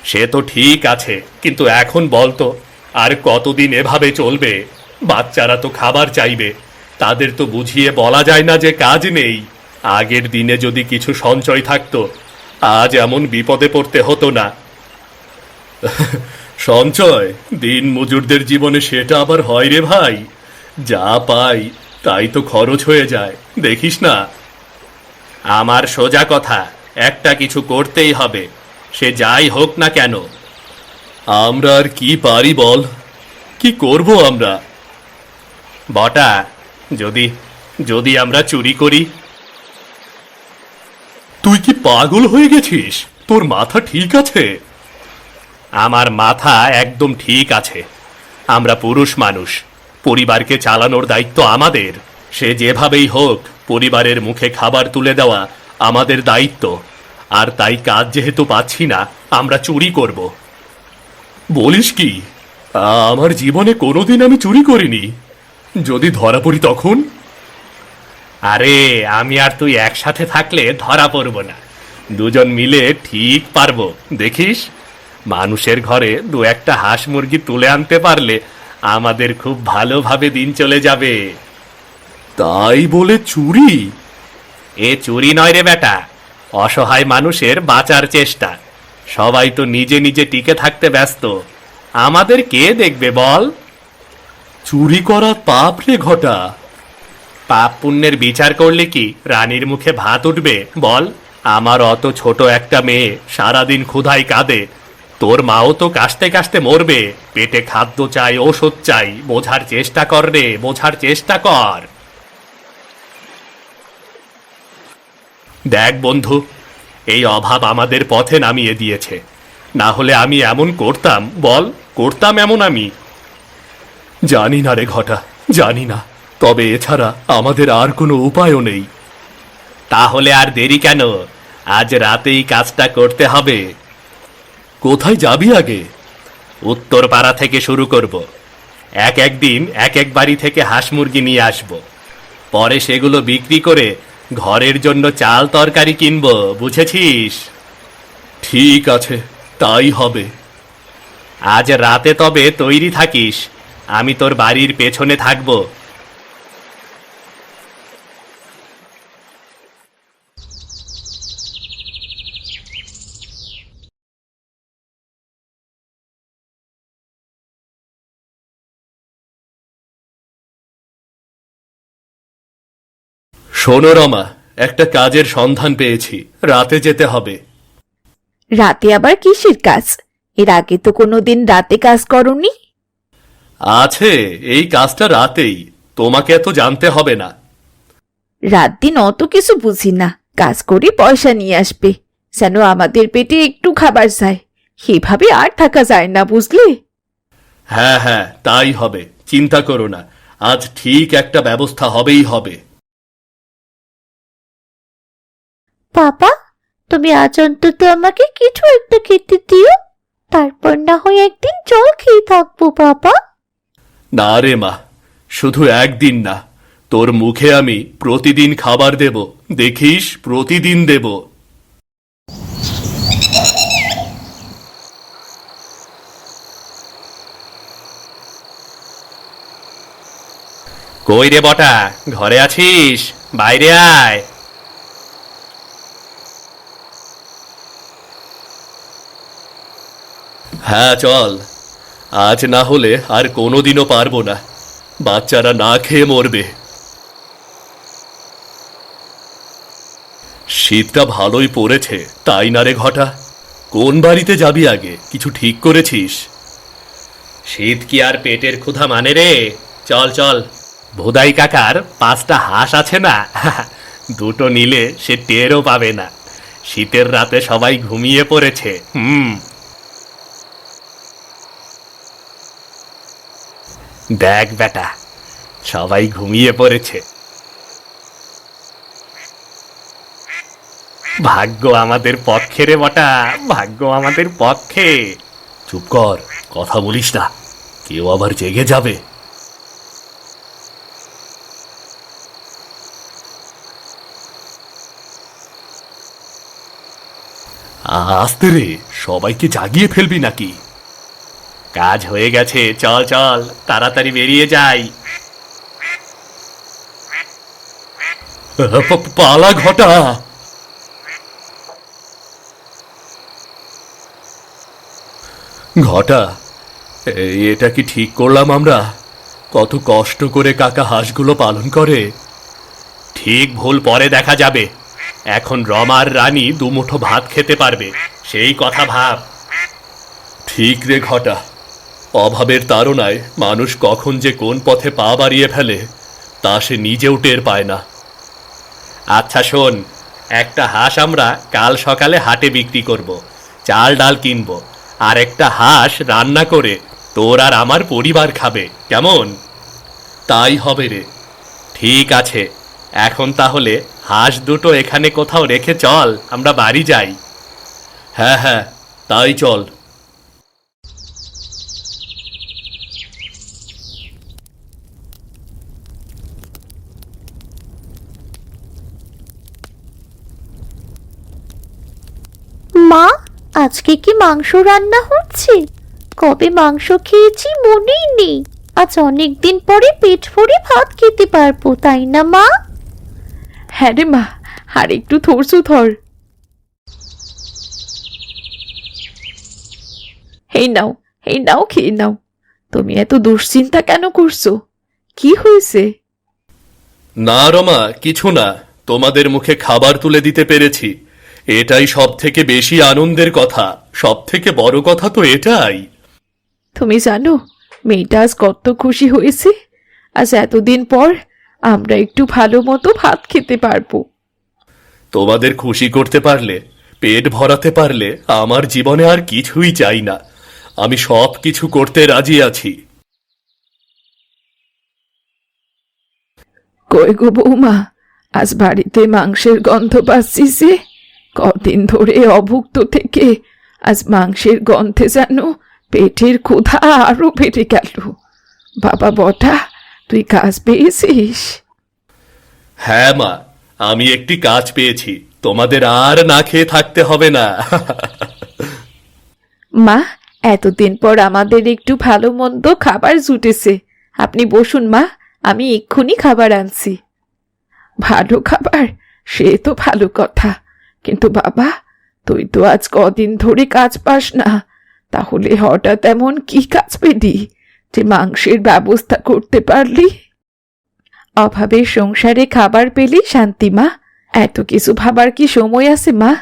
সে তো ঠিক আছে, কিন্তু এখন বলতো, আর কতদিন এভাবে চলবে? বাচ্চারা তো খাবার চাইবে, তাদের তো বুঝিয়ে বলা যায় না যে কাজ নেই। আগের দিনে যদি কিছু সঞ্চয় থাকতো, আজ এমন বিপদে পড়তে হতো না। সঞ্চয় দিন মজুরদের জীবনে সেটা আবার হয় রে ভাই। যা পাই তাই তো খরচ হয়ে যায়, দেখিস না। আমার সোজা কথা, একটা কিছু করতেই হবে, সে যাই হোক না কেন। আমরা আর কি পারি বল, কি করব আমরা? বটা, যদি যদি আমরা চুরি করি? তুই কি পাগল হয়ে গেছিস? তোর মাথা ঠিক আছে? আমার মাথা একদম ঠিক আছে। আমরা পুরুষ মানুষ, পরিবারকে চালানোর দায়িত্ব আমাদের। সে যেভাবেই হোক পরিবারের মুখে খাবার তুলে দেওয়া আমাদের দায়িত্ব। আর তাই কাজ যেহেতু পাচ্ছি না, আমরা চুরি করব। বলিস কি? আমার জীবনে কোনোদিন আমি চুরি করিনি। যদি ধরা পড়ি তখন? আরে, আমি আর তুই একসাথে থাকলে ধরা পড়ব না, দুজন মিলে ঠিক পারবো, দেখিস। মানুষের ঘরে দু একটা হাঁস মুরগি তুলে আনতে পারলে আমাদের খুব ভালোভাবে দিন চলে যাবে। তাই বলে চুরি? এ চুরি নয় রে বেটা, অসহায় মানুষের বাঁচার চেষ্টা। সবাই তো নিজে নিজে টিকে থাকতে ব্যস্ত, আমাদের কে দেখবে বল? চুরি করা পাপ রে ঘটা। পাপ পুণ্যের বিচার করলে কি রানীর মুখে ভাত উঠবে বল? আমার অত ছোট একটা মেয়ে সারাদিন ক্ষুধায় কাঁদে, তোর মাও তো কাশতে কাশতে মরবে, পেটে খাদ্য চাই, ওষুধ চাই। বোঝার চেষ্টা কর রে, বোঝার চেষ্টা কর। দেখ বন্ধু, এই অভাব আমাদের পথে নামিয়ে দিয়েছে, না হলে আমি এমন করতাম বল? করতাম এমন আমি? জানি না রে ঘটা, জানি না, তবে এছাড়া আমাদের আর কোনো উপায়ও নেই। তাহলে আর দেরি কেন? আজ রাতেই কাজটা করতে হবে। কোথায় যাবি আগে? উত্তর পাড়া থেকে শুরু করব। এক একদিন এক এক বাড়ি থেকে হাঁস মুরগি নিয়ে আসব, পরে সেগুলো বিক্রি করে ঘরের জন্য চাল তরকারি কিনবো, বুঝেছিস? ঠিক আছে, তাই হবে। আজ রাতে তবে তৈরি থাকিস, আমি তোর বাড়ির পেছনে থাকবো। শোনো রমা, একটা কাজের সন্ধান পেয়েছি, রাতে যেতে হবে। রাতে আবার কিসের কাজ? এর আগে তো কোনোদিন রাতে কাজ করনি। আছে, এই কাজটা রাতেই, তোমাকে এত জানতে হবে না। রাত দিন অত কিছু বুঝি না, কাজ করে পয়সা নিয়ে আসবে, যেন আমাদের পেটে একটু খাবার যায়। সেভাবে আর থাকা যায় না, বুঝলে? হ্যাঁ হ্যাঁ, তাই হবে, চিন্তা করো না, আজ ঠিক একটা ব্যবস্থা হবেই হবে। বাবা, তুমি আজ অন্তত আমাকে কিছু একটা খেতে দিও, তারপর না হয় একদিন জল খেয়ে থাকবো বাবা। না রে মা, শুধু একদিন না, তোর মুখে আমি প্রতিদিন খাবার দেব, দেখিস, প্রতিদিন দেব। কই রে বটা, ঘরে আছিস? বাইরে আয়। হ্যাঁ চল, আজ না হলে আর কোনোদিনও পারবো না, বাচ্চারা না খেয়ে মরবে। শীতটা ভালোই পড়েছে, তাই না রে ঘটা? কোন বাড়িতে যাবি আগে, কিছু ঠিক করেছিস? শীত কি আর পেটের ক্ষুধা মানে রে? চল চল, ভোদাই কাকার 5টা হাঁস আছে না, দুটো নিলে সে টেরও পাবে না। শীতের রাতে সবাই ঘুমিয়ে পড়েছে। দেখ বেটা, সবাই ঘুমিয়ে পড়েছে। ভাগ্য আমাদের পক্ষে রে বটা, ভাগ্য আমাদের পক্ষে। চুপ কর, কথা বলিস না, কেউ আবার জেগে যাবে। আস্তে রে, সবাইকে জাগিয়ে ফেলবি নাকি? কাজ হয়ে গেছে, চল চল, তাড়াতাড়ি বেরিয়ে যাই। পালা ঘটা। ঘটা, এটা কি ঠিক করলাম আমরা? কত কষ্ট করে কাকা হাঁসগুলো পালন করে। ঠিক ভুল পরে দেখা যাবে, এখন রমার রানী দুমুঠো ভাত খেতে পারবে, সেই কথা ভাব। ঠিক রে ঘটা, অভাবের তাড়নায় মানুষ কখন যে কোন পথে পা বাড়িয়ে ফেলে তা সে নিজেও টের পায় না। আচ্ছা শোন, একটা হাঁস আমরা কাল সকালে হাটে বিক্রি করব, চাল ডাল কিনবো, আর একটা হাঁস রান্না করে তোর আর আমার পরিবার খাবে, কেমন? তাই হবে রে। ঠিক আছে, এখন তাহলে হাঁস দুটো এখানে কোথাও রেখে চল, আমরা বাড়ি যাই। হ্যাঁ হ্যাঁ, তাই চল। মা, আজকে কি মাংস রান্না হচ্ছে? কবে মাংস খেয়েছি মনেই নেই। আজ অনেক দিন পরে পেট ভরে ভাত খেতে পারবো, তাই না মা? হ্যাঁ রে মা, আর একটু ধৈর্য ধর। এই নাও, এই নাও, খেয়ে নাও। তুমি এত দুশ্চিন্তা কেন করছো? কি হয়েছে? না রমা, কিছু না, তোমাদের মুখে খাবার তুলে দিতে পেরেছি, এটাই সব থেকে বেশি আনন্দের কথা। সব থেকে বড় কথা তো এটাই। তুমি জানো মেয়েটা আজ কত খুশি হয়েছে। আজ এতদিন পর আমরা একটু ভালো মতো ভাত খেতে পারবো। তোমাদের খুশি করতে পারলে, পেট ভরাতে পারলে আমার জীবনে আর কিছুই চাই না। আমি সব কিছু করতে রাজি আছি। কই গো বৌমা, আজ বাড়িতে মাংসের গন্ধ পাচ্ছি যে। কদিন ধরে অভুক্ত থেকে আজ মাংসের গন্ধে যেন পেটের ক্ষুধা আরো বেড়ে গেল। বাবা বটা, তুই কাজ পেয়েছিস? হ্যাঁ মা, আমি একটি কাজ পেয়েছি, তোমাদের আর না খেয়ে থাকতে হবে না। মা, এতদিন পর আমাদের একটু ভালো মন্দ খাবার জুটেছে। আপনি বসুন মা, আমি এক্ষুনি খাবার আনছি। ভালো খাবার, সে তো ভালো কথা, কিন্তু বাবা তুই তো আজ কদিন ধরে কাজ পাস না, তাহলে হঠাৎ এমন কি কাজ পেলি যে মাংসের ব্যবস্থা করতে পারলি? অভাবের সংসারে খাবার পেলি শান্তি মা, এত কিছু ভাবার কি সময় আছে মা?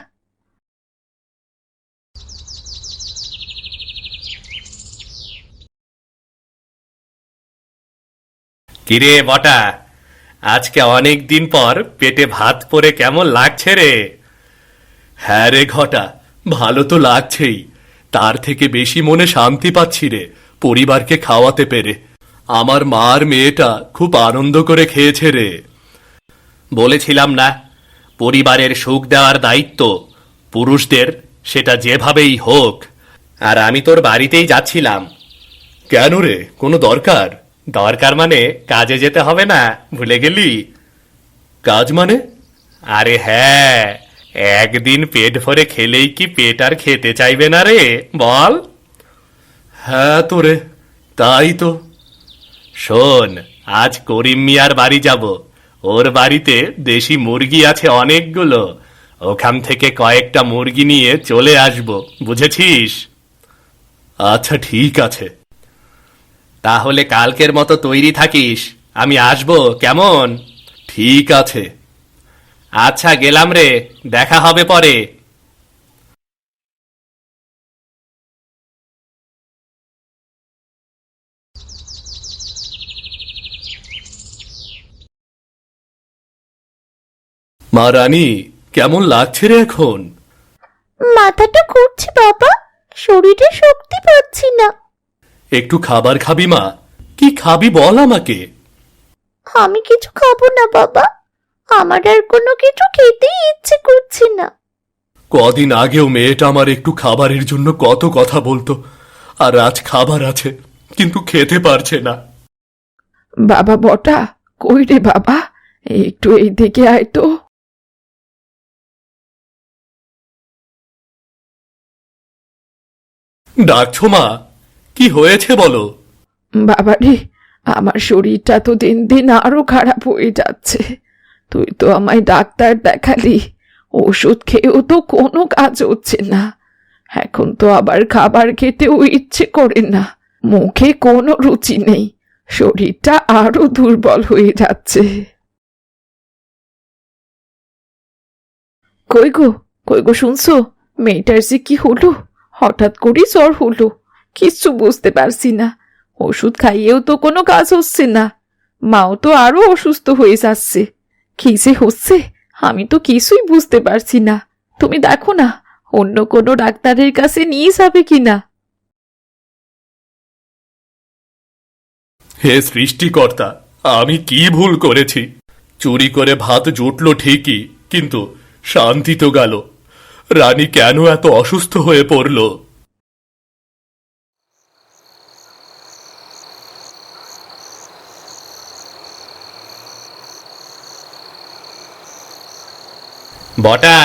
কিরে বটা, আজকে অনেক দিন পর পেটে ভাত পড়ে কেমন লাগছে রে? হ্যাঁ রে ঘটা, ভালো তো লাগছেই, তার থেকে বেশি মনে শান্তি পাচ্ছি রে পরিবারকে খাওয়াতে পেরে। আমার মার মেয়েটা খুব আনন্দ করে খেয়েছে রে। বলেছিলাম না, পরিবারের সুখ দেওয়ার দায়িত্ব পুরুষদের, সেটা যেভাবেই হোক। আর আমি তোর বাড়িতেই যাচ্ছিলাম। কেন রে, কোনো দরকার? দরকার মানে কাজে যেতে হবে না, ভুলে গেলি? কাজ মানে? আরে হ্যাঁ, একদিন পেট ভরে খেলেই কি পেট আর খেতে চাইবে না রে, বল? হ্যাঁ তো রে, তাই তো। শোন, আজ করিম মিয়ার বাড়ি যাব। ওর বাড়িতে দেশি মুরগি আছে অনেকগুলো। ওখান থেকে কয়েকটা মুরগি নিয়ে চলে আসব, বুঝেছিস? আচ্ছা ঠিক আছে। তাহলে কালকের মতো তৈরি থাকিস, আমি আসবো, কেমন? ঠিক আছে। আচ্ছা গেলাম রে, দেখা হবে পরে। মা রানী, কেমন লাগছে রে এখন? মাথাটা ঘুরছে বাবা, শরীরে শক্তি পাচ্ছি না। একটু খাবার খাবি মা? কি খাবি বল আমাকে। আমি কিছু খাবো না বাবা, আমার আর কোনো কিছু খেতেই ইচ্ছে করছে না। কদিন আগেও মেয়েটা আমার একটু খাবারের জন্য কত কথা বলতো, আর আজ খাবার আছে কিন্তু খেতে পারছে না। বাবা বটা, কই রে বাবা, একটু এই দিকে আয় তো। ডাকছো মা? কি হয়েছে বলো? বাবা রে, আমার শরীরটা তো দিন দিন আরো খারাপ হয়ে যাচ্ছে। তুই তো আমায় ডাক্তার দেখালি, ওষুধ খেয়েও তো কোনো কাজ হচ্ছে না। এখন তো আবার খাবার খেতেও ইচ্ছে করে না, মুখে কোনো রুচি নেই, শরীরটা আরো দুর্বল হয়ে যাচ্ছে। কই গো, কই গো, শুনছো? মেয়েটার যে কি হলো, হঠাৎ করে জ্বর হলো, কিচ্ছু বুঝতে পারছি না। ওষুধ খাইয়েও তো কোনো কাজ হচ্ছে না, মাও তো আরো অসুস্থ হয়ে যাচ্ছে। কি যে হচ্ছে আমি তো কিছুই বুঝতে পারছি না। তুমি দেখো না, অন্য কোনো ডাক্তারের কাছে নিয়ে যাবে কিনা। হে সৃষ্টিকর্তা, আমি কি ভুল করেছি? চুরি করে ভাত জুটলো ঠিকই, কিন্তু শান্তি তো গেল। রানী কেন এত অসুস্থ হয়ে পড়ল? বটা,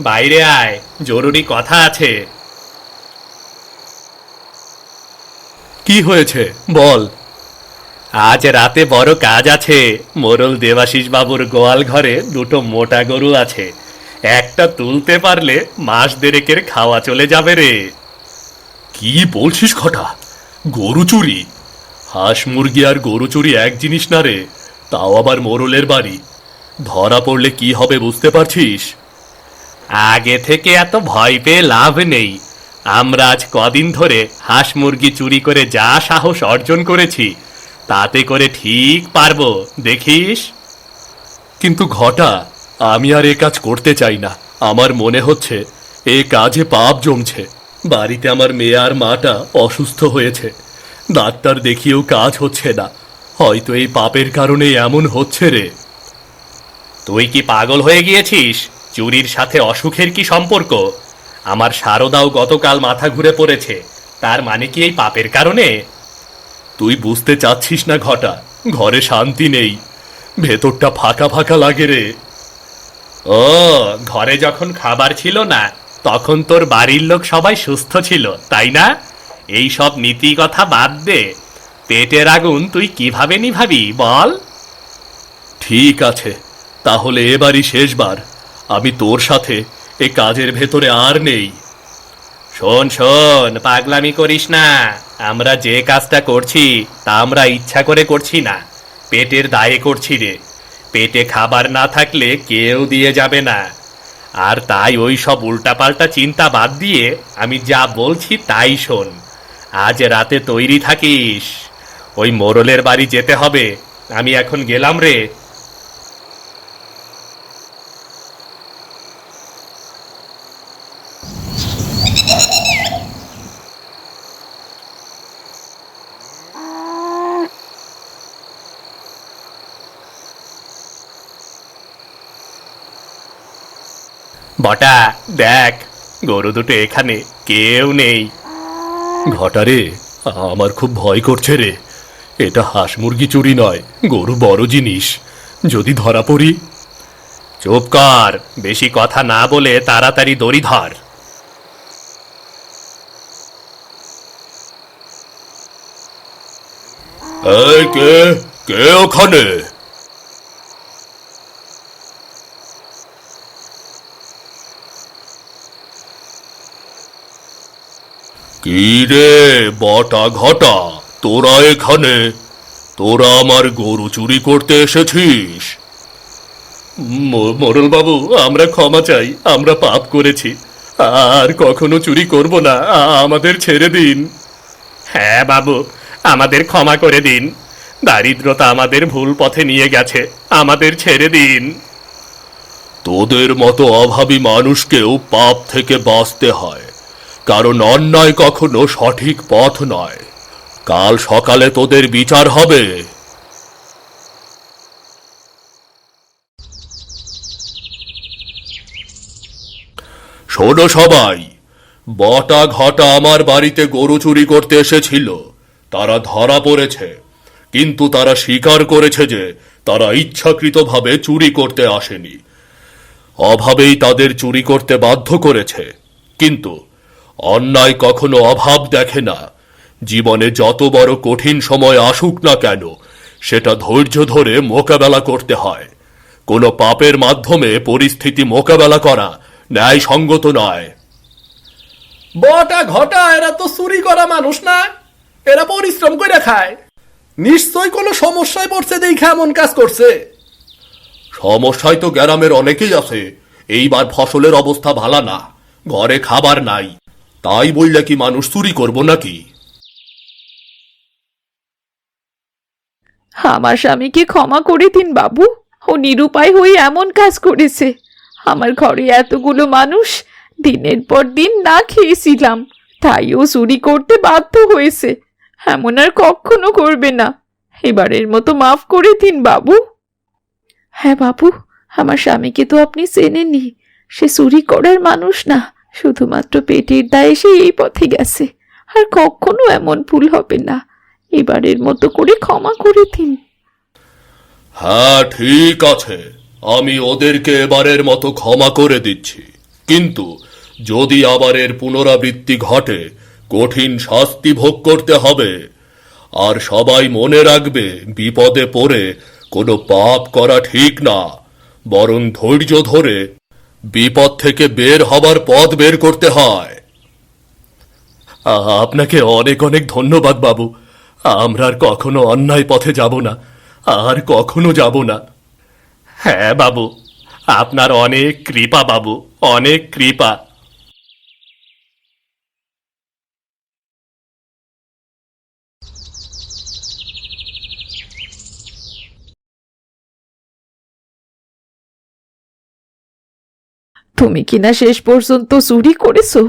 বাইরে আয়, জরুরি কথা আছে। কি হয়েছে বল। আজ রাতে বড় কাজ আছে। মোরল দেবাশিস বাবুর গোয়াল ঘরে দুটো মোটা গরু আছে, একটা তুলতে পারলে মাস দেড়েকের খাওয়া চলে যাবে রে। কি বলছিস ঘটা? গরু চুরি? হাঁস মুরগি আর গরু চুরি এক জিনিস না রে, তাও আবার মোরলের বাড়ি। ধরা পড়লে কি হবে বুঝতে পারছিস? আগে থেকে এত ভয় পেয়ে লাভ নেই। আমরা আজ কদিন ধরে হাঁস মুরগি চুরি করে যা সাহস অর্জন করেছি, তাতে করে ঠিক পারবো, দেখিস। কিন্তু ঘটা, আমি আর এ কাজ করতে চাই না। আমার মনে হচ্ছে এ কাজে পাপ জমছে। বাড়িতে আমার মেয়ে আর মাটা অসুস্থ হয়েছে, ডাক্তার দেখিয়েও কাজ হচ্ছে না। হয়তো এই পাপের কারণে এমন হচ্ছে রে। তুই কি পাগল হয়ে গিয়েছিস? চুরির সাথে অসুখের কি সম্পর্ক? আমার শারদাও গতকাল মাথা ঘুরে পড়েছে, তার মানে কি এই পাপের কারণে? তুই বুঝতে চাচ্ছিস না ঘটা, ঘরে শান্তি নেই, ভেতরটা ফাঁকা ফাঁকা লাগে রে। ও, ঘরে যখন খাবার ছিল না তখন তোর বাড়ির লোক সবাই সুস্থ ছিল, তাই না? এই সব নীতি কথা বাদ দে। পেটের আগুন তুই কিভাবে নিভাবি বল? ঠিক আছে, তাহলে এবারই শেষবার। আমি তোর সাথে এ কাজের ভেতরে আর নেই। শোন শোন, পাগলামি করিস না। আমরা যে কাজটা করছি তা আমরা ইচ্ছা করে করছি না, পেটের দায়ে করছি রে। পেটে খাবার না থাকলে কেউ দিয়ে যাবে না। আর তাই ওই সব উল্টাপাল্টা চিন্তা বাদ দিয়ে আমি যা বলছি তাই শোন। আজ রাতে তৈরি থাকিস, ওই মোড়লের বাড়ি যেতে হবে। আমি এখন গেলাম রে। বটা, দেখ গরু দুটো এখানে, কেউ নেই। ঘটারে, আমার খুব ভয় করছে রে। এটা হাঁস মুরগি চুরি নয়, গরু বড় জিনিস। যদি ধরা পড়ি? চুপ কর, বেশি কথা না বলে তাড়াতাড়ি দড়ি ধর। এই কে কে ওখানে? কি রে বটা ঘটা, তোরা এখানে? তোরা আমার গরু চুরি করতে এসেছিস? মোড়ল বাবু, আমরা ক্ষমা চাই, আমরা পাপ করেছি, আর কখনো চুরি করব না, আমাদের ছেড়ে দিন। হ্যাঁ বাবু, আমাদের ক্ষমা করে দিন। দারিদ্রতা আমাদের ভুল পথে নিয়ে গেছে, আমাদের ছেড়ে দিন। তোদের মতো অভাবী মানুষকেও পাপ থেকে বাঁচতে হয়, কারণ অন্যায় কখনো সঠিক পথ নয়। কাল সকালে তোদের বিচার হবে। শোনো সবাই, বটা ঘটা আমার বাড়িতে গরু চুরি করতে এসেছিল। তারা ধরা পড়েছে, কিন্তু তারা স্বীকার করেছে যে তারা ইচ্ছাকৃতভাবে চুরি করতে আসেনি। অভাবেই তাদের চুরি করতে বাধ্য করেছে। কিন্তু অন্যায় কখনো অভাব দেখে না। জীবনে যত বড় কঠিন সময় আসুক না কেন, সেটা ধৈর্য ধরে মোকাবেলা করতে হয়। কোনো পাপের মাধ্যমে পরিস্থিতি মোকাবেলা করা ন্যায়সঙ্গত নয়। বটা ঘটা এরা তো চুরি করা মানুষ না, এরা পরিশ্রম করে খায়। নিশ্চয় কোনো সমস্যায় পড়ছে দেখে এমন কাজ করছে। সমস্যায় তো গ্রামের অনেকেই আছে। এইবার ফসলের অবস্থা ভালো না, ঘরে খাবার নাই, তাই বললে কি মানুষ চুরি করব নাকি? আমার স্বামীকে ক্ষমা করে দিন বাবু, ও নিরুপায় হয়ে এমন কাজ করেছে। আমার ঘরে এতগুলো মানুষ দিনের পর দিন না খেয়েছিলাম, তাই ও চুরি করতে বাধ্য হয়েছে। এমন আর কখনো করবে না, এবারের মতো মাফ করে দিন বাবু। হ্যাঁ বাবু, আমার স্বামীকে তো আপনি চেনেননি, সে চুরি করার মানুষ না, শুধুমাত্র পেটের দায়ে সে এই পথে গেছে, আর কখনো এমন ভুল হবে না। এবারের মতো করে ক্ষমা করে দিন। হ্যাঁ ঠিক আছে, আমি ওদেরকে এবারের মতো ক্ষমা করে দিচ্ছি। কিন্তু যদি আবার এর পুনরাবৃত্তি ঘটে, কঠিন শাস্তি ভোগ করতে হবে। আর সবাই মনে রাখবে, বিপদে পড়ে কোনো পাপ করা ঠিক না, বরং ধৈর্য ধরে বিপদ থেকে বের হবার পথ বের করতে হয়। আপনাকে অনেক অনেক ধন্যবাদ বাবু। আমরা আর কখনো অন্যায় পথে যাব না, আর কখনো যাব না। হ্যাঁ বাবু, আপনার অনেক কৃপা বাবু, অনেক কৃপা। তুমি কিনা শেষ পর্যন্ত চুরি করেছো,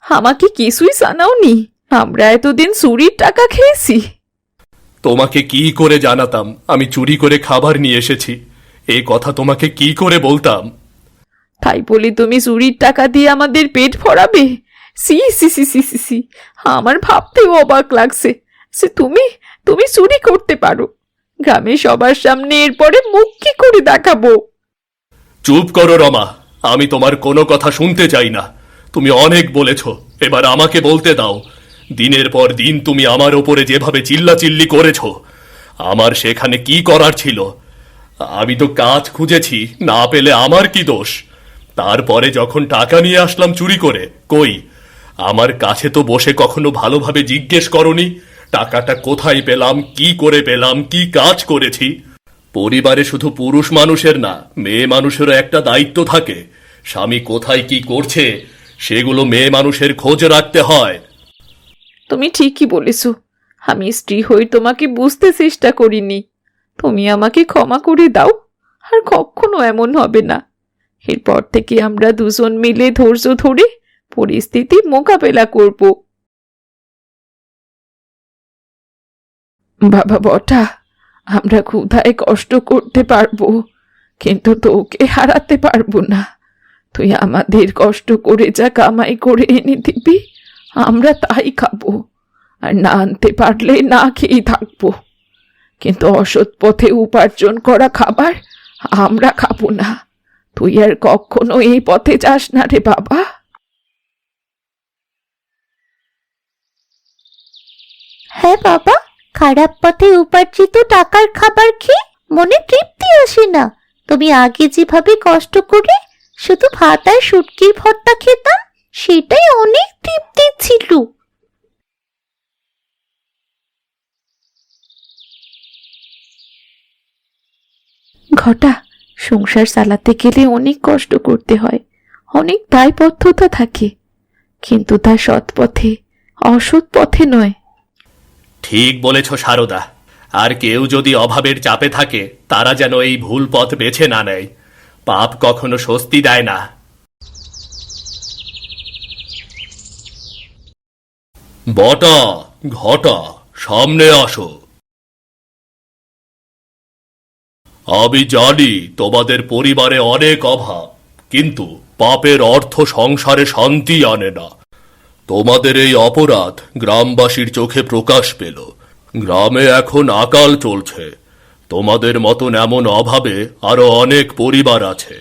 আমাকে কিছুই জানাওনি। আমরা এতদিন চুরির টাকা খেয়েছি। তোমাকে কি করে জানাতাম আমি চুরি করে খাবার নিয়ে এসেছি? এই কথা তোমাকে কি করে বলতাম? তাই বলি তুমি চুরির টাকা দিয়ে আমাদের পেট ভরাবে? সি সি সি সি সি সি, আমার ভাবতেও অবাক লাগছে যে তুমি তুমি চুরি করতে পারো। গ্রামে সবার সামনে এরপরে মুখ কি করে দেখাবো? চুপ করো রমা, আমি তোমার কোনো কথা শুনতে চাই না। তুমি অনেক বলেছ, এবার আমাকে বলতে দাও। দিনের পর দিন তুমি আমার ওপরে যেভাবে চিল্লাচিল্লি করেছ, আমার সেখানে কি করার ছিল? আমি তো কাজ খুঁজেছি, না পেলে আমার কি দোষ? তারপরে যখন টাকা নিয়ে আসলাম চুরি করে, কই আমার কাছে তো বসে কখনো ভালোভাবে জিজ্ঞেস করনি টাকাটা কোথায় পেলাম, কি করে পেলাম, কি কাজ করেছি? পরিবারে শুধু পুরুষ মানুষের না, মেয়ে মানুষেরও একটা দায়িত্ব থাকে। স্বামী কোথায় কি করছে সেগুলো মেয়ে মানুষের খোঁজ রাখতে হয়। তুমি ঠিকই বলেছ, আমি স্ত্রী হয়ে তোমাকে বুঝতে চেষ্টা করিনি। তুমি আমাকে ক্ষমা করে দাও, আর কখনো এমন হবে না। এরপর থেকে আমরা দুজন মিলে ধৈর্য ধরে পরিস্থিতি মোকাবেলা করব। বাবা বটা, আমরা ক্ষুধায় কষ্ট করতে পারবো, কিন্তু তোকে হারাতে পারবো না। তুই আমাদের কষ্ট করে যা কামাই করে এনে দিবি, আমরা তাই খাবো, আর না আনতে পারলে না খেয়ে থাকবো। কিন্তু অসৎ পথে উপার্জন করা খাবার আমরা খাবো না। তুই আর কখনো এই পথে যাস না রে বাবা। হ্যাঁ বাবা, খারাপ পথে উপার্জিত টাকার খাবার খেয়ে মনে তৃপ্তি আসে না। তুমি আগে যেভাবে কষ্ট করে শুধু ভাত আর শুটকির ভর্তা খেতাম, সেটাই অনেক তৃপ্তি ছিল। ঘটা, সংসার চালাতে গেলে অনেক কষ্ট করতে হয়, অনেক দায়বদ্ধতা থাকে, কিন্তু তা সৎ পথে, অসৎ পথে নয়। ঠিক বলেছ সারদা। আর কেউ যদি অভাবের চাপে থাকে, তারা যেন এই ভুল পথ বেছে না নেয়। পাপ কখনো স্বস্তি দেয় না। বটা, ঘটা, সামনে আসো। আমি জানি তোমাদের পরিবারে অনেক অভাব, কিন্তু পাপের অর্থ সংসারে শান্তি আনে না। তোমাদের এই অপরাধ গ্রামবাসীর চোখে প্রকাশ পেল। গ্রামে এখন আকাল চলছে। তোমাদের মতন এমন অভাবে আরো অনেক পরিবার আছে।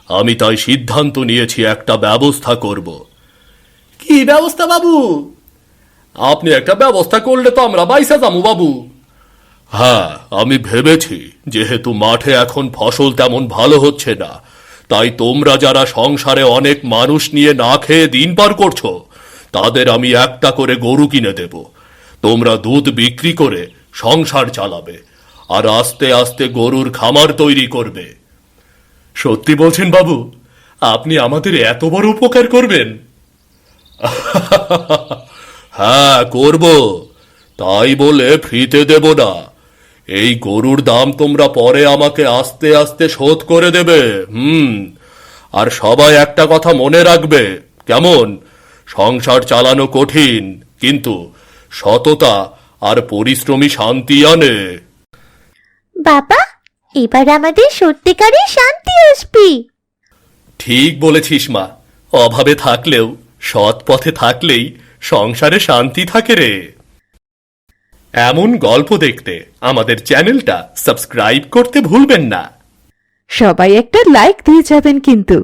আমি তাই সিদ্ধান্ত নিয়েছি একটা ব্যবস্থা করব। কি ব্যবস্থা বাবু? আপনি একটা ব্যবস্থা করলে তো আমরা বাইসা যাবো বাবু। হ্যাঁ, আমি ভেবেছি যেহেতু মাঠে এখন ফসল তেমন ভালো হচ্ছে না, তাই তোমরা যারা সংসারে অনেক মানুষ নিয়ে না খেয়ে দিন পার করছো, তাদের আমি একটা করে গরু কিনে দেব। তোমরা দুধ বিক্রি করে সংসার চালাবে, আর আস্তে আস্তে গরুর খামার তৈরি করবে। সত্যি বলছেন বাবু? আপনি আমাদের এত বড় উপকার করবেন? হ্যাঁ, করব। তাই বলে ফ্রিতে দেব না। এই গরুর দাম তোমরা পরে আমাকে আস্তে আস্তে শোধ করে দেবে। আর সবাই একটা কথা মনে রাখবে, কেমন? সংসার চালানো কঠিন, কিন্তু সততা আর পরিশ্রমী শান্তি আনে। বাবা, এবার আমাদের সত্যিকারের শান্তি আসবে। ঠিক বলেছিস মা। অভাবে থাকলেও সৎ পথে থাকলেই সংসারে শান্তি থাকে রে। এমন গল্প দেখতে আমাদের চ্যানেলটা সাবস্ক্রাইব করতে ভুলবেন না। সবাই একটা লাইক দিয়ে যাবেন কিন্তু।